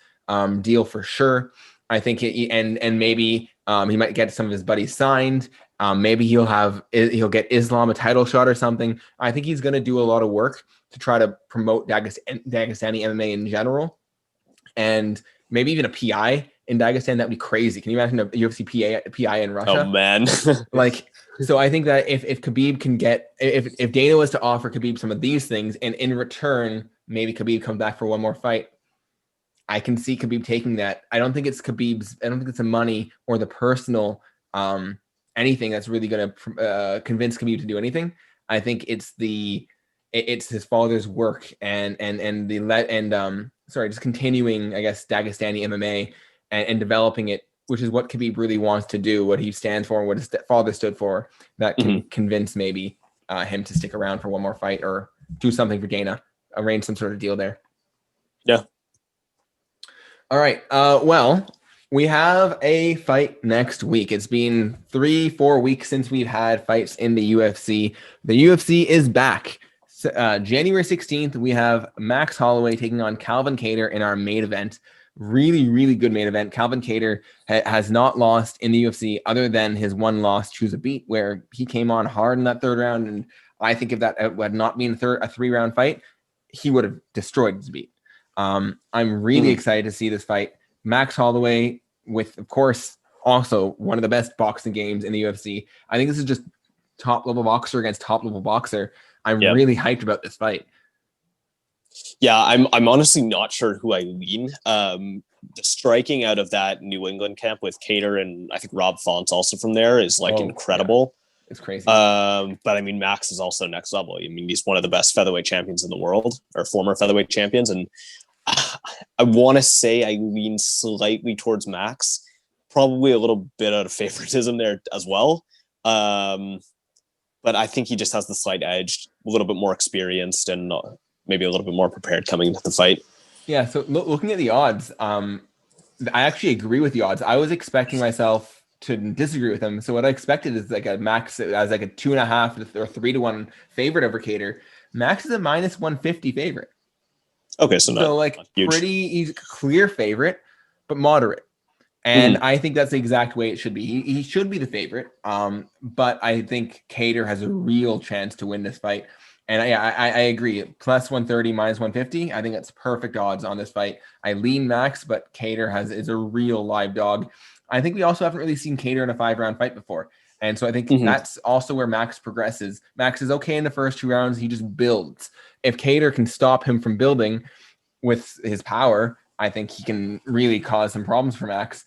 deal for sure. I think and maybe he might get some of his buddies signed. Maybe he'll get Islam a title shot or something. I think he's going to do a lot of work to try to promote Dagestani MMA in general, and maybe even a PI in Dagestan. That'd be crazy. Can you imagine a UFC PI in Russia? Oh man. So I think that if Khabib can if Dana was to offer Khabib some of these things, and in return maybe Khabib comes back for one more fight, I can see Khabib taking that. I don't think it's Khabib's. I don't think it's the money or the personal anything that's really going to convince Khabib to do anything. I think it's his father's work and just continuing, I guess, Dagestani MMA and developing it, which is what Khabib really wants to do, what he stands for, and what his father stood for. That can convince maybe him to stick around for one more fight or do something for Dana, arrange some sort of deal there. Yeah. All right. Well, we have a fight next week. It's been 3-4 weeks since we've had fights in the UFC. The UFC is back. January 16th, we have Max Holloway taking on Calvin Kattar in our main event. Really, really good main event. Calvin Kattar has not lost in the UFC other than his one loss, Choose a Beat, where he came on hard in that third round. And I think if that had not been a 3-round fight, he would have destroyed Zabit. I'm really excited to see this fight. Max Holloway with, of course, also one of the best boxing games in the UFC. I think this is just top-level boxer against top-level boxer. I'm really hyped about this fight. Yeah, I'm honestly not sure who I lean. The striking out of that New England camp with Keator and I think Rob Font's also from there is like incredible. Yeah. It's crazy. But I mean, Max is also next level. I mean, he's one of the best featherweight champions in the world, or former featherweight champions. And I want to say I lean slightly towards Max, probably a little bit out of favoritism there as well. But I think he just has the slight edge, a little bit more experienced and maybe a little bit more prepared coming into the fight. Yeah. So looking at the odds, I actually agree with the odds. I was expecting myself to disagree with him. So what I expected is like a Max as like a 2.5 or 3-1 favorite over Keator. Max is a -150 favorite. Okay, so not huge. Pretty easy, clear favorite, but moderate. And I think that's the exact way it should be. He should be the favorite. But I think Keator has a real chance to win this fight. And I agree. +130, -150. I think that's perfect odds on this fight. I lean Max, but Keator is a real live dog. I think we also haven't really seen Keator in a 5-round fight before. And so I think that's also where Max progresses. Max is okay in the first 2 rounds. He just builds. If Keator can stop him from building with his power, I think he can really cause some problems for Max.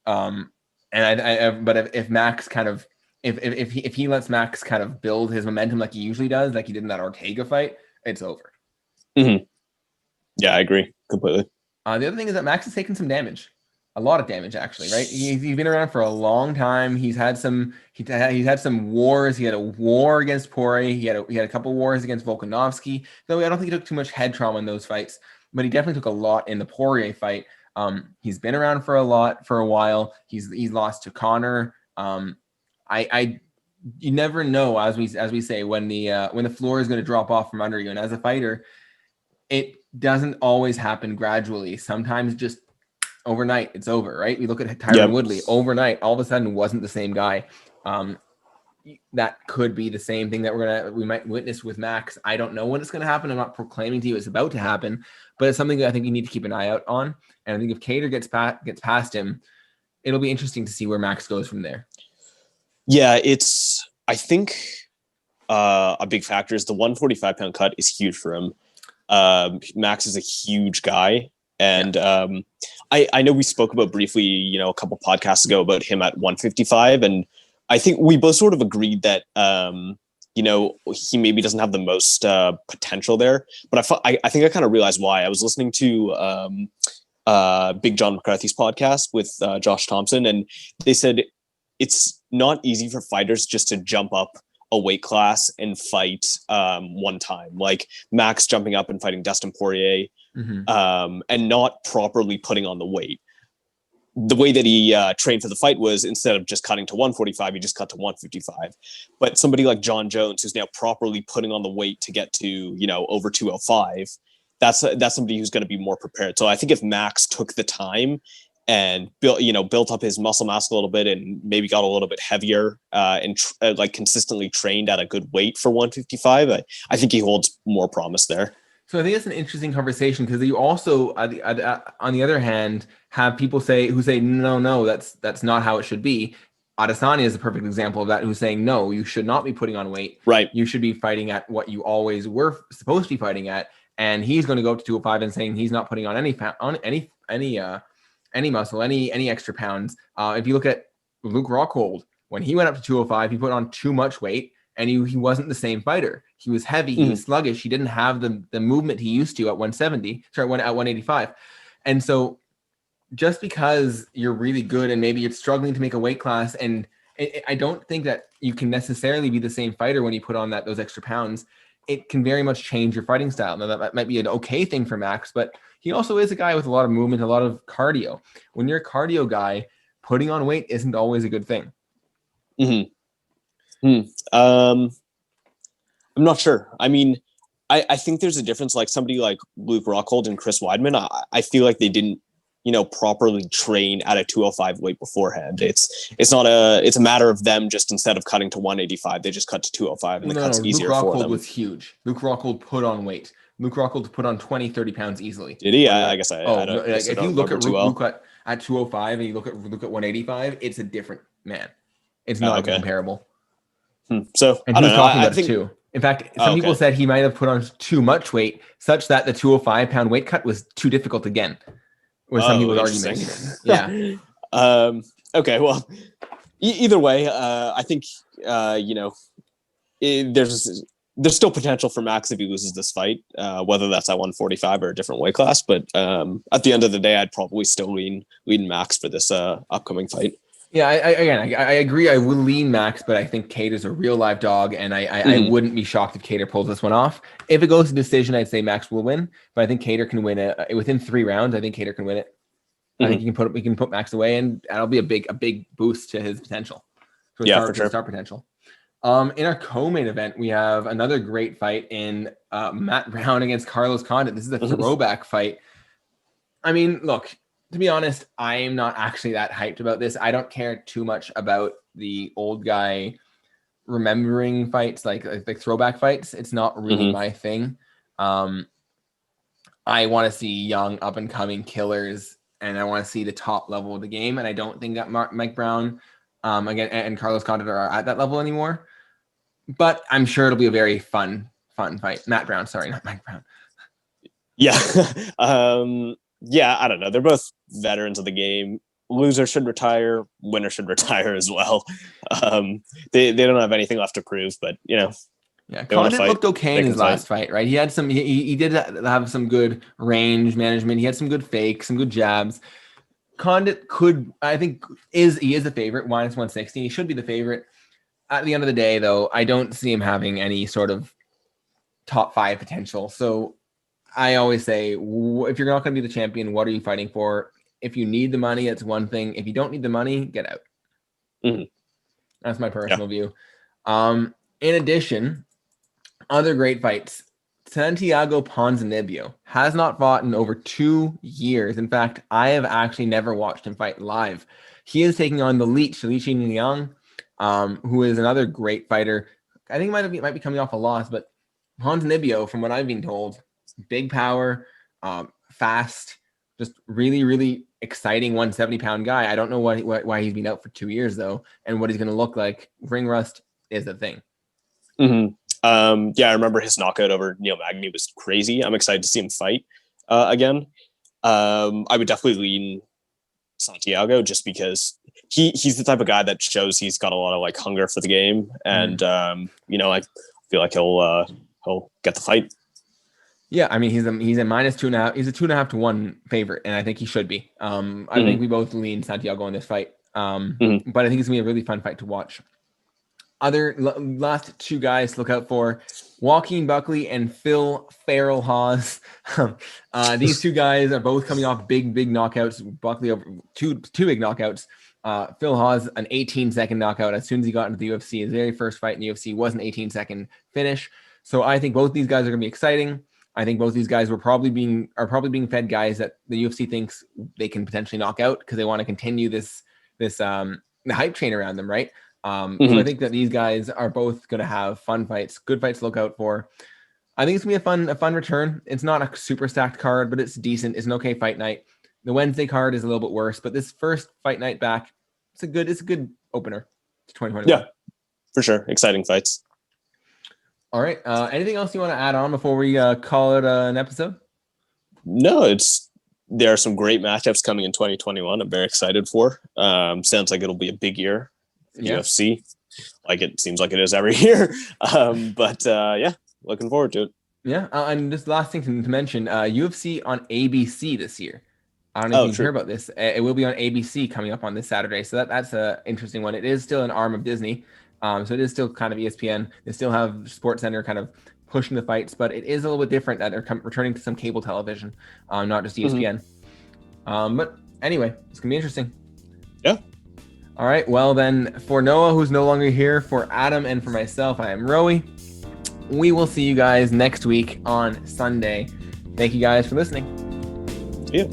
But if Max kind of, if he lets Max kind of build his momentum like he usually does, like he did in that Ortega fight, it's over. Yeah, I agree completely. The other thing is that Max has taken some damage, a lot of damage actually, right? He's been around for a long time. He's had some wars. He had a war against Poirier. He had a couple wars against Volkanovski. Though I don't think he took too much head trauma in those fights, but he definitely took a lot in the Poirier fight. He's been around for a while. He's lost to Connor. You never know, as we say, when the floor is going to drop off from under you. And as a fighter, it doesn't always happen gradually. Sometimes just overnight, it's over, right? We look at Tyron Woodley. Overnight, all of a sudden, wasn't the same guy. That could be the same thing that we might witness with Max. I don't know when it's going to happen. I'm not proclaiming to you it's about to happen, but it's something that I think you need to keep an eye out on. And I think if Keator gets past him, it'll be interesting to see where Max goes from there. Yeah, I think a big factor is the 145-pound cut is huge for him. Max is a huge guy. And I know we spoke about briefly, a couple podcasts ago about him at 155. And I think we both sort of agreed that, he maybe doesn't have the most potential there. But I think I kind of realized why. I was listening to Big John McCarthy's podcast with Josh Thompson, and they said it's not easy for fighters just to jump up a weight class and fight one time. Like Max jumping up and fighting Dustin Poirier and not properly putting on the weight. The way that he trained for the fight was instead of just cutting to 145, he just cut to 155. But somebody like John Jones, who's now properly putting on the weight to get to, over 205, that's somebody who's going to be more prepared. So I think if Max took the time and built up his muscle mass a little bit and maybe got a little bit heavier and consistently trained at a good weight for 155, I think he holds more promise there. So I think it's an interesting conversation because you also, on the other hand, have people who say, no, that's not how it should be. Adesanya is a perfect example of that, who's saying, no, you should not be putting on weight. Right. You should be fighting at what you always were supposed to be fighting at. and he's going to go up to 205 and saying he's not putting on any muscle, any extra pounds. If you look at Luke Rockhold, when he went up to 205, he put on too much weight, and he wasn't the same fighter. He was heavy, he was sluggish, he didn't have the movement he used to at 185. And so just because you're really good and maybe you're struggling to make a weight class, and I don't think that you can necessarily be the same fighter when you put on those extra pounds. It can very much change your fighting style. Now that might be an okay thing for Max, but he also is a guy with a lot of movement, a lot of cardio. When you're a cardio guy, putting on weight isn't always a good thing. I'm not sure. I mean, I think there's a difference. Like somebody like Luke Rockhold and Chris Weidman, I feel like they didn't, properly train at a 205 weight beforehand. It's a matter of them just, instead of cutting to 185, they just cut to 205 and the cut's easier for them. Luke Rockhold was huge. Luke Rockhold put on weight. Luke Rockhold put on 20-30 pounds easily. Did he? I guess I don't. If you look at Luke at 205 and you look at 185, it's a different man. It's not comparable. So and he was talking about it too. In fact, some people said he might have put on too much weight, such that the 205-pound weight cut was too difficult again. Was some people's argument. Yeah. Okay. Well, either way, I think there's still potential for Max if he loses this fight, whether that's at 145 or a different weight class. But at the end of the day, I'd probably still lean Max for this upcoming fight. Yeah, I agree. I will lean Max, but I think Keator's a real live dog, and I wouldn't be shocked if Keator pulls this one off. If it goes to decision, I'd say Max will win, but I think Keator can win it within 3 rounds. I think Keator can win it. I think we can put Max away, and that'll be a big boost to his potential. For sure. Star potential. In our co-main event, we have another great fight in Matt Brown against Carlos Condit. This is a throwback fight. I mean, look. To be honest, I am not actually that hyped about this. I don't care too much about the old guy remembering fights, like throwback fights. It's not really my thing. I want to see young, up-and-coming killers, and I want to see the top level of the game. And I don't think that Mike Brown again and Carlos Condit are at that level anymore. But I'm sure it'll be a very fun fight. Matt Brown, sorry, not Mike Brown. Yeah. Yeah, I don't know. They're both veterans of the game. Loser should retire. Winner should retire as well. They don't have anything left to prove, but Yeah, Condit looked okay in his last fight, right? He had some. He did have some good range management. He had some good fakes, some good jabs. Condit he is the favorite, -160. He should be the favorite. At the end of the day, though, I don't see him having any sort of top 5 potential. So I always say, if you're not going to be the champion, what are you fighting for? If you need the money, it's one thing. If you don't need the money, get out. That's my personal view. In addition, other great fights. Santiago Ponzinibio has not fought in over 2 years. In fact, I have actually never watched him fight live. He is taking on the Leech, Li Qingyang, who is another great fighter. I think he might be coming off a loss, but Ponzinibio, from what I've been told, big power, fast, just really, really exciting 170-pound guy. I don't know why he's been out for 2 years, though, and what he's going to look like. Ring rust is a thing. I remember his knockout over Neil Magny was crazy. I'm excited to see him fight again. I would definitely lean Santiago just because he's the type of guy that shows he's got a lot of hunger for the game, and I feel like he'll get the fight. Yeah, I mean he's a -2.5. He's a 2.5 to 1 favorite, and I think he should be. I think we both lean Santiago in this fight. But I think it's gonna be a really fun fight to watch. Last 2 guys to look out for: Joaquin Buckley and Phil Farrell Haws. These 2 guys are both coming off big knockouts. Buckley over two big knockouts. Phil Haws, an 18-second knockout as soon as he got into the UFC. His very first fight in the UFC was an 18-second finish. So I think both these guys are gonna be exciting. I think both these guys are probably being fed guys that the UFC thinks they can potentially knock out because they want to continue this the hype train around them, right? So I think that these guys are both going to have fun fights, good fights to look out for. I think it's gonna be a fun return. It's not a super stacked card, but it's decent. It's an okay fight night. The Wednesday card is a little bit worse, but this first fight night back, it's a good opener to 2021. Yeah, for sure. Exciting fights. All right. Anything else you want to add on before we call it an episode? No, there are some great matchups coming in 2021. I'm very excited for. Sounds like it'll be a big year for UFC. Like it seems like it is every year. But looking forward to it. Yeah, and just last thing to mention, UFC on ABC this year. I don't know if you hear about this. It will be on ABC coming up on this Saturday. So that's an interesting one. It is still an arm of Disney. So it is still kind of ESPN. They still have SportsCenter kind of pushing the fights, but it is a little bit different that they're returning to some cable television, not just ESPN. But anyway, it's going to be interesting. Yeah. All right. Well, then for Noah, who's no longer here, for Adam, and for myself, I am Rowie. We will see you guys next week on Sunday. Thank you guys for listening. Yeah.